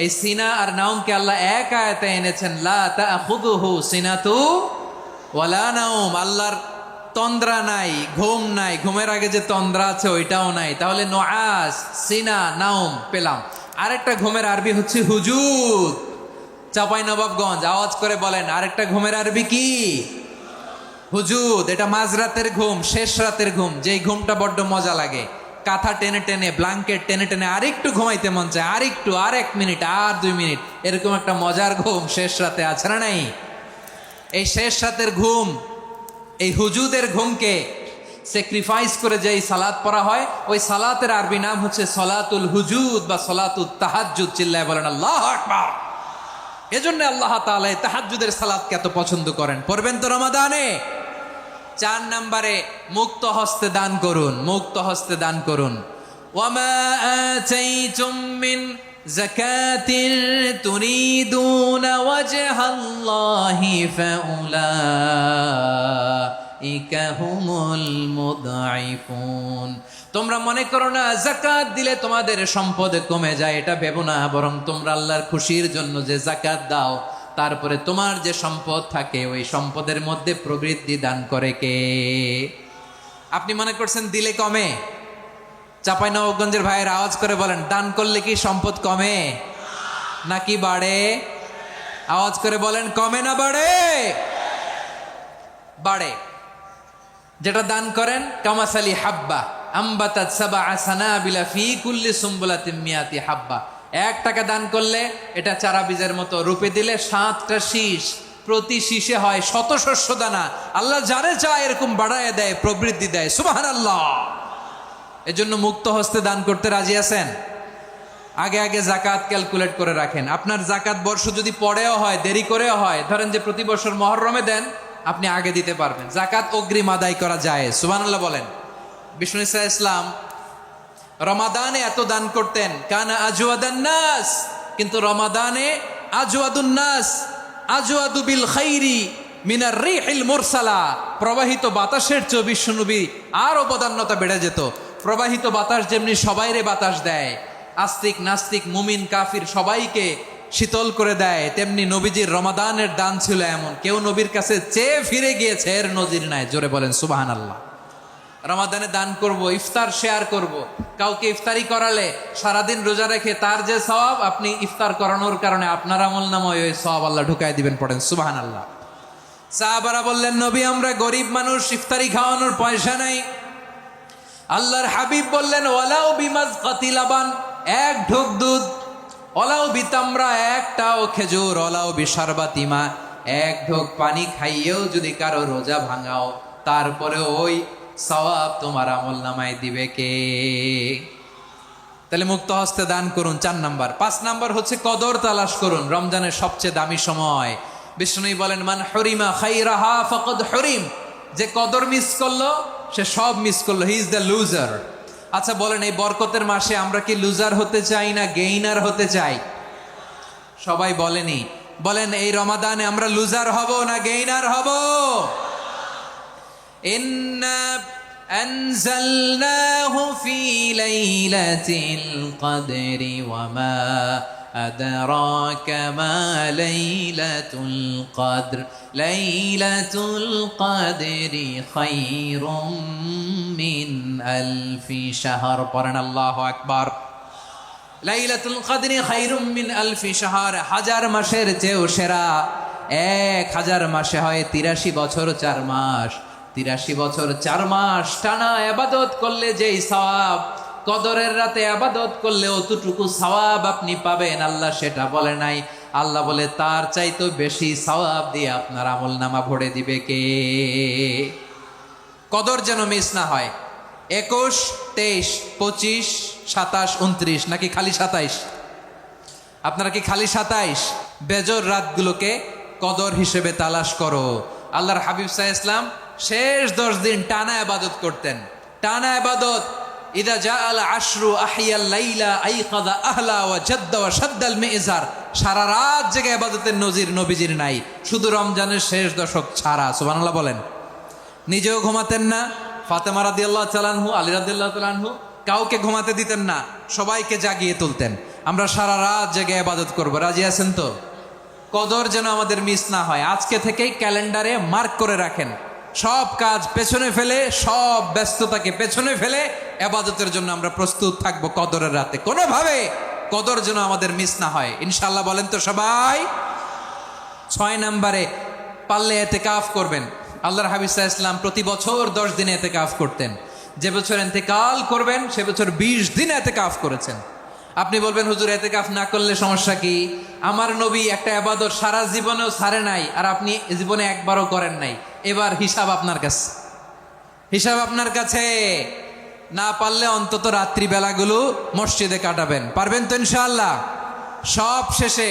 এই সিনা আর নাউমকে আল্লাহ এক আয়াতে এনেছেন, লা তাখুযুহু সিনাতু ওয়ালা নাউম। আল্লাহর তন্দ্রা নাই, ঘুম নাই, ঘুমের আগে যে তন্দ্রা আছে ওইটাও নাই। তাহলে নুআস, সিনা, নাউম পেলাম। আরেকটা ঘুমের আরবি হচ্ছে হুজুদ। চাঁপাইনবাবগঞ্জ আওয়াজ করে বলেন, আরেকটা ঘুমের আরবি কি? হুজুদ। এটা মাঝরাতের ঘুম, শেষ রাতের ঘুম, যেই ঘুমটা বড্ড মজা লাগে। কাঁথা টেনে টেনে, ব্ল্যাঙ্কেট টেনে টেনে আরেকটু ঘুমাইতে মন চায়, আরেকটু, আর 1 মিনিট, আর 2 মিনিট, এরকম একটা মজার ঘুম শেষ রাতে আছে না নাই? এই শেষ রাতের ঘুম, এই হুজুদের ঘুমকে স্যাক্রিফাইস করে যেই সালাত পড়া হয়, ওই সালাতের আরবি নাম হচ্ছে সলাতুল হুজুদ বা সলাতুত তাহাজ্জুদ। চিল্লায় বলেন আল্লাহু আকবার। এজন্য আল্লাহ তাআলা এই তাহাজ্জুদের সালাতকে এত পছন্দ করেন। পড়বেন তো রমাদানে? 4 নম্বরে মুক্ত হস্তে দান করুন, মুক্ত হস্তে দান করুন। ওয়ামা আতাইতুম মিন যাকাতিন তুরিদুনা ওয়াজহাল্লাহি ফাউলাইকা হুমুল মুদঈফুন। তোমরা মনে করো না যাকাত দিলে তোমাদের সম্পদ কমে যায়, এটা ভেবো না। বরং তোমরা আল্লাহর খুশির জন্য যে যাকাত দাও, তারপরে তোমার যে সম্পদ থাকে ওই সম্পদের মধ্যে প্রবৃদ্ধি দান করে কে? আপনি মনে করছেন দিলে কমে? চাঁপাইনবাবগঞ্জের ভাইয়ের আওয়াজ করে বলেন, দান করলে কি সম্পদ কমে নাকি বাড়ে? আওয়াজ করে বলেন, কমে না বাড়ে? বাড়ে। যেটা দান করেন কামাসালি হাব্বা আম্বাতাত সাবা সানাবিলা ফি কুল্লি সুম্বুলাতিন মিয়াতি হাব্বা। 1 টাকা দান করলে এটা চারা বীজের মতো, রূপে দিলে 7টা শীষ, প্রতি শীষে হয় শত শস্য দানা। আল্লাহ যারে চায় এরকম বাড়ায় দেয়, প্রবৃদ্ধি দেয়। সুবহানাল্লাহ। এজন্য মুক্ত হস্তে দান করতে রাজি আছেন? আগে আগে জাকাত ক্যালকুলেট করে রাখেন। আপনার জাকাত বর্ষ যদি পরেও হয়, দেরি করেও হয়, ধরেন যে প্রতি বছর মুহররমে দেন, আপনি আগে দিতে পারবেন। জাকাত অগ্রিম আদায় করা যায়। সুবহানাল্লাহ বলেন। বিষ্ণু ইসা ইসলাম রমাদানে এত দান করতেন, কানা আজওয়াদান নাস, কিন্তু রমাদানে আজওয়াদুন নাস আজওয়াদু বিল খাইরি মিনার রিহিল মুরসালা। প্রবাহিত বাতাসের চেয়ে বিশ্বনবী আরো বদান্যতা বেড়ে যেত। প্রবাহিত বাতাস যেমনি সবাইরে বাতাস দেয়, আস্তিক নাস্তিক মুমিন কাফির সবাইকে শীতল করে দেয়, তেমনি নবীজির রমাদানের দান ছিল এমন, কেউ নবীর কাছে চেয়ে ফিরে গিয়েছে এর নজির নাই। জোরে বলেন সুবহানাল্লাহ। রমাদানে দান করব, ইফতার শেয়ার করব। কাউকে ইফতারি করালে সারাদিন রোজা রেখে তার যে সওয়াব, আপনি ইফতার করানোর কারণে আপনার আমলনামায় ওই সওয়াব আল্লাহ ঢুকায় দিবেন। পড়েন সুবহানাল্লাহ। সাহাবারা বললেন, নবী আমরা গরিব মানুষ, ইফতারি খাওয়ানোর পয়সা নাই। আল্লাহর হাবিব বললেন, ওয়ালাউ বিমাজকাতি লাবান, 1 ঢোক দুধ, ওলাউ বিতামরা, 1টাও খেজুর, ওলাউ বিশারবাতিমা, 1 ঢোক পানি খাইয়েও যদি কারো রোজা ভাঙাও, তারপরে ওই সওয়াব তোমার আমলনামায় দিবে কে? তাহলে মুক্ত হস্তে দান করুন, 4 নাম্বার। 5 নাম্বার হচ্ছে কদর তালাশ করুন। রমজানের সবচেয়ে দামি সময়। বিষ্ণু বলেন, মান হরিমা খাইরাহা ফাকাদ হরিম, যে কদর মিস করলো সে সব মিস করলো, হি ইজ দ্য লুজার। আচ্ছা বলেন, এই বরকতের মাসে আমরা কি লুজার হতে চাই না গেইনার হতে চাই? সবাই বলেনি, বলেন এই রমাদানে আমরা লুজার হব না গেইনার হব? ইন্না আনজালনাহু ফি লাইলাতিল কদরি ওয়া মা আদরাকা মা লাইলাতুল কদর লাইলাতুল কদরি খায়রুম মিন আলফি শাহর। পড়েন আল্লাহু আকবার। লাইলাতুল কদরি খায়রুম মিন আলফি শাহর, 1000 মাসের চেয়েও সেরা। 1000 মাসে হয় 83 বছর 4 মাস। 83 বছর 4 মাস টানা ইবাদত করলে যেই সওয়াব, কদরের রাতে ইবাদত করলে অতটুকু সওয়াব আপনি পাবেন। আল্লাহ সেটা বলে নাই। আল্লাহ বলে তার চাইতে বেশি সওয়াব দিয়ে আপনার আমলনামা ভরে দিবে কে? কদর যেন মিস না হয়। 21, 23, 25, 27, 29 নাকি খালি 27? আপনারা কি খালি 27? বেজর রাতগুলোকে কদর হিসেবে তালাশ করো। আল্লাহর হাবিব সাল্লাল্লাহু আলাইহি ওয়াসাল্লাম শেষ 10 দিন টানা ইবাদত করতেন। টানা ইবাদত। ইদা জাআল আশরু আহিয়াল লাইলা আইকাযা আহলা ওয়া জাদ্দা ওয়া শাদ্দাল মিজার। সারা রাত জেগে ইবাদতের নজির নবীজির নাই, শুধু রমজানের শেষ দশক ছাড়া। সুবহানাল্লাহ বলেন। নিজেও ঘুমাতেন না। ফাতেমা রাদিয়াল্লাহু তাআলা আনহু, আলী রাদিয়াল্লাহু তাআলা আনহু কাউকে ঘুমাতে দিতেন না, সবাইকে জাগিয়ে তুলতেন। আমরা সারা রাত জেগে ইবাদত করব। রাজি আছেন তো? কদর যেন আমাদের মিস না হয়। আজকে থেকেই ক্যালেন্ডারে মার্ক করে রাখেন। সব কাজ পেছনে ফেলে, সব ব্যস্ততাকে পেছনে ফেলে ইবাদতের জন্য আমরা প্রস্তুত থাকবো কদরের রাতে। কোনোভাবে কদর যেন আমাদের মিস না হয়, ইনশাআল্লাহ। বলেন তো সবাই। 6 নম্বরে পারলে ইতিকাফ করবেন। আল্লাহর হাবিব সাল্লাল্লাহু আলাইহি ওয়াসাল্লাম প্রতি বছর 10 দিন ইতিকাফ করতেন। যে বছর ইন্তেকাল করবেন সে বছর 20 দিন ইতিকাফ করেছেন। আপনি বলবেন, হুজুর ইতিকাফ না করলে সমস্যা কি? আমার নবী একটা ইবাদত সারা জীবনেও ছাড়ে নাই, আর আপনি জীবনে একবারও করেন নাই। এবার হিসাব আপনার কাছে, হিসাব আপনার কাছে। না পারলে অন্তত রাত্রি বেলাগুলো মসজিদে কাটাবেন। পারবেন তো ইনশাআল্লাহ? সব শেষে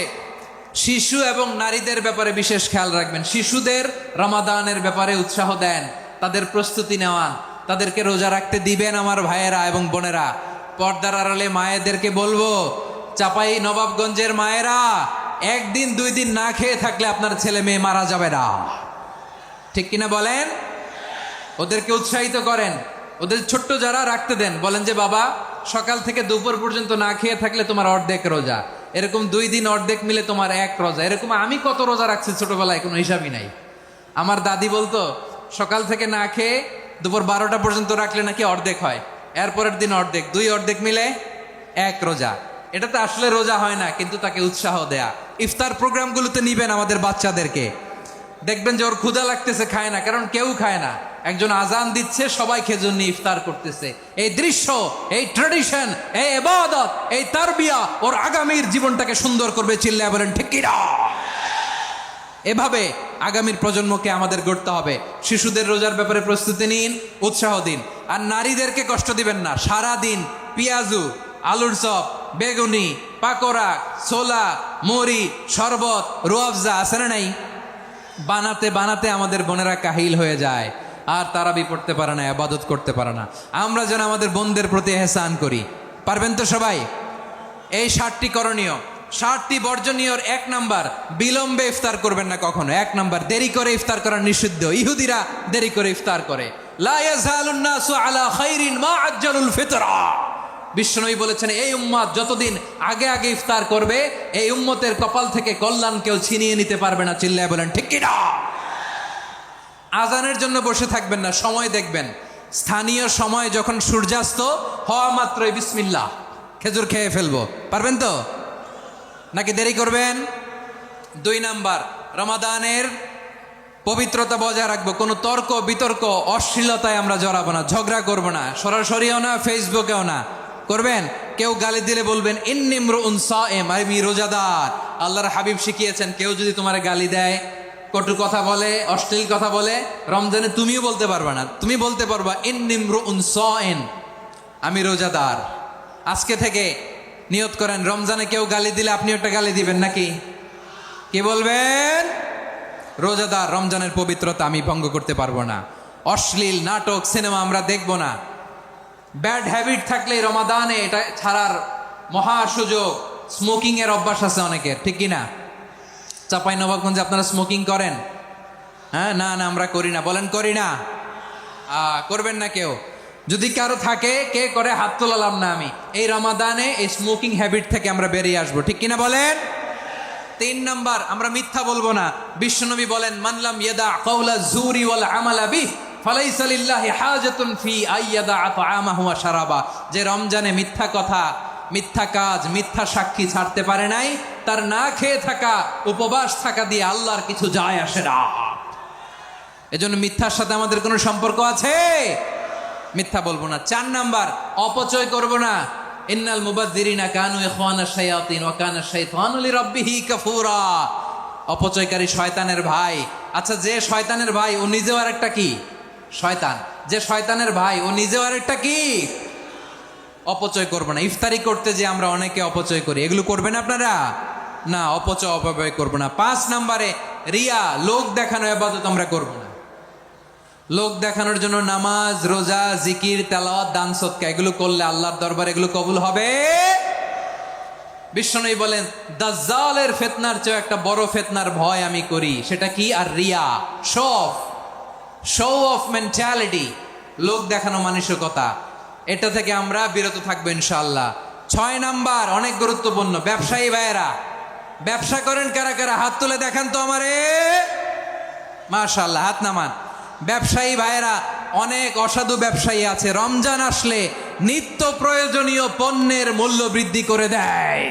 শিশু এবং নারীদের ব্যাপারে বিশেষ খেয়াল রাখবেন। শিশুদের রমাদানের ব্যাপারে উৎসাহ দেন, তাদের প্রস্তুতি নেওয়ান, তাদেরকে রোজা রাখতে দিবেন। আমার ভাইয়েরা এবং বোনেরা, পর্দার আড়ালে মায়েদেরকে বলবো, চাপাই নবাবগঞ্জের মায়েরা, 1 দিন 2 দিন না খেয়ে থাকলে আপনার ছেলে মেয়ে মারা যাবে না। ঠিক কিনা বলেন? ওদেরকে উৎসাহিত করেন। ওদের ছোট্ট যারা রাখতে দেন, বলেন যে বাবা সকাল থেকে দুপুর পর্যন্ত না খেয়ে থাকলে তোমার অর্ধেক রোজা। এরকম 2 দিন অর্ধেক মিলে তোমার 1 রোজা। এরকম আমি কত রোজা রাখছি ছোটবেলায়, কোনো হিসাবই নাই। আমার দাদি বলতো সকাল থেকে না খেয়ে দুপুর 12টা পর্যন্ত রাখলে নাকি অর্ধেক হয়, এরপরের দিন অর্ধেক, 2 অর্ধেক মিলে 1 রোজা। এটা তো আসলে রোজা হয় না, কিন্তু তাকে উৎসাহ দেয়া। ইফতার প্রোগ্রামগুলোতে নিবেন আমাদের বাচ্চাদেরকে। দেখবেন যে ওর ক্ষুধা লাগতেছে, খায় না, কারণ কেউ খায় না। একজন আজান দিচ্ছে, সবাই খেজুর নিয়ে ইফতার করতেছে। এই দৃশ্য, এই ট্র্যাডিশন, এই ইবাদত, এই তারবিয়া ওর আগামীর জীবনটাকে সুন্দর করবে। চিল্লায় বলেন ঠিক কি না? এভাবে আগামীর প্রজন্মকে আমাদের গড়তে হবে। শিশুদের রোজার ব্যাপারে প্রস্তুতি নিন, উৎসাহ দিন। আর নারীদেরকে কষ্ট দিবেন না। সারা দিন পেঁয়াজু, আলুর চপ, বেগুনি, পাকোড়া, ছোলা, মুড়ি, শরবত, রুয়াফজা আছে না নাই, বানাতে বানাতে আমাদের বোনেরা কাহিল হয়ে যায়, আর তারাবি পড়তে পারে না, ইবাদত করতে পারে না। আমরা যেন আমাদের বোনদের প্রতি এহসান করি। পারবেন তো সবাই? এই 60টি করণীয়, 60টি বর্জনীয়। 1 নাম্বার, বিলম্বে ইফতার করবেন না কখনো। 1 নাম্বার, দেরি করে ইফতার করা নিষিদ্ধ। ইহুদিরা দেরি করে ইফতার করে। লা ইয়াজালুন নাসু আলা খাইরিন মা আজ্জালুল ফিতরা। বিশ্বনবী বলেছেন, এই উম্মত যতদিন আগে আগে ইফতার করবে, এই উম্মতের কপাল থেকে কল্যাণ কেউ ছিনিয়ে নিতে পারবে না। চিল্লায় বলেন ঠিক কি না? আজানের জন্য বসে থাকবেন না, সময় দেখবেন। স্থানীয় সময় যখন সূর্যাস্ত হওয়া মাত্রই বিসমিল্লাহ, খেজুর খেয়ে ফেলবো। পারবেন তো নাকি দেরি করবেন? 2 নাম্বার, রমাদানের পবিত্রতা বজায় রাখবো। কোনো তর্ক বিতর্ক অশ্লীলতায় আমরা জড়াবো না, ঝগড়া করবো না, সরাসরিও না, ফেসবুকেও না। করবেন? কেউ গালি দিলে বলবেন ইন্নিমরুন সায়েম, আমি রোজাদার। আল্লাহর হাবিব শিখিয়েছেন, কেউ যদি তোমার গালি দেয়, কটু কথা বলে, অশ্লীল কথা বলে, রমজানে তুমিও বলতে পারবা না। তুমি বলতে পারবা ইন্নিমরুন সায়েম, আমি রোজাদার। আজকে থেকে নিয়ত করেন, রমজানে কেউ গালি দিলে আপনি একটা গালি দিবেন নাকি? কি বলবেন? রোজাদার, রমজানের পবিত্রতা আমি ভঙ্গ করতে পারবো না। অশ্লীল নাটক, সিনেমা আমরা দেখবো না। ব্যাড হ্যাবিট থাকলে রমাদানে এটা ছাড়ার মহা সুযোগ। স্মোকিং এর অভ্যাস আছে অনেকের, ঠিক কিনা? চাঁপাইনবাবগঞ্জে আপনারা স্মোকিং করেন? হ্যাঁ, না না আমরা করি না। বলেন করি না? করবেন না কেউ? যদি কারো থাকে, কে করে হাত তোলালাম না আমি। এই রমাদানে এই স্মোকিং হ্যাবিট থেকে আমরা বেরিয়ে আসবো, ঠিক কিনা বলেন? 3 নাম্বার, আমরা মিথ্যা বলবো না। বিশ্বনবী বলেন, মানলাম ইয়াদা কাওলা জুরি ওয়াল আমালা বিহি ফালাইসা লিল্লাহি হাজাতুন ফি আইয়াদা তাআমাহু ওয়া শারাবা। যে রমজানে মিথ্যা কথা, মিথ্যা কাজ, মিথ্যা সাক্ষী ছাড়তে পারে নাই, তার না খেয়ে থাকা, উপবাস থাকা দিয়ে আল্লাহর কিছু যায় আসে না। এজন্য মিথ্যার সাথে আমাদের কোনো সম্পর্ক আছে? মিথ্যা বলবো না। 4 নাম্বার, অপচয় করব না। ইন্নাল মুবাযযিরিনা কানু ইখওয়ানাশ শায়াতিন ওয়া কানা শাইতানু লিরাব্বিহি কাফুরা। অপচয়কারী শয়তানের ভাই। আচ্ছা, যে শয়তানের ভাই ও নিজেও আরেকটা কি? শয়তান। যে শয়তানের ভাই ও নিজেও আরেকটা কি? অপচয় করব না। ইফতারি করতে যে আমরা অনেকে অপচয় করি, এগুলো করবেন আপনারা? না, অপচয় অপব্যয় করব না। 5 নাম্বারে, রিয়া, লোক দেখানো ইবাদত আমরা করব না। লোক দেখানোর জন্য নামাজ, রোজা, জিকির, তেলাওয়াত, দান সদকা এগুলো করলে আল্লাহর দরবারে এগুলো কবুল হবে? বিশ্বনবী বলেন, দাজ্জালের ফিতনার চেয়ে একটা বড় ফিতনার ভয় আমি করি। সেটা কি? আর রিয়া, শো অফ মেন্টালিটি, লোক দেখানো মানসিকতা। এটা থেকে আমরা বিরত থাকবো ইনশাআল্লাহ। 6 নাম্বার, অনেক গুরুত্বপূর্ণ। ব্যবসায়ী ভাইয়েরা, ব্যবসা করেন কারা কারা? হাত তুলে দেখান তো আমারে। মাশাআল্লাহ, হাত নামান। ব্যবসায়ী ভাইয়েরা, অনেক অসাধু ব্যবসায়ী আছে, রমজান আসলে নিত্য প্রয়োজনীয় পণ্যের মূল্য বৃদ্ধি করে দেয়।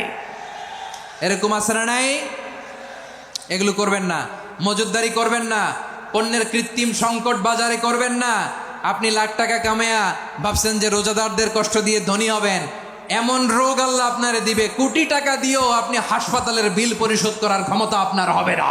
এরকম আছে না নাই? এগুলো করবেন না। মজুদদারি করবেন না। পণ্যের কৃত্রিম সংকট বাজারে করবেন না। আপনি লাখ টাকা কামায়া ভাবছেন যে রোজাদারদের কষ্ট দিয়ে ধনী হবেন। এমন রোগ আল্লাহ আপনারে দিবে, কোটি টাকা দিয়েও আপনি হাসপাতালের বিল পরিশোধ করার ক্ষমতা আপনার হবে না।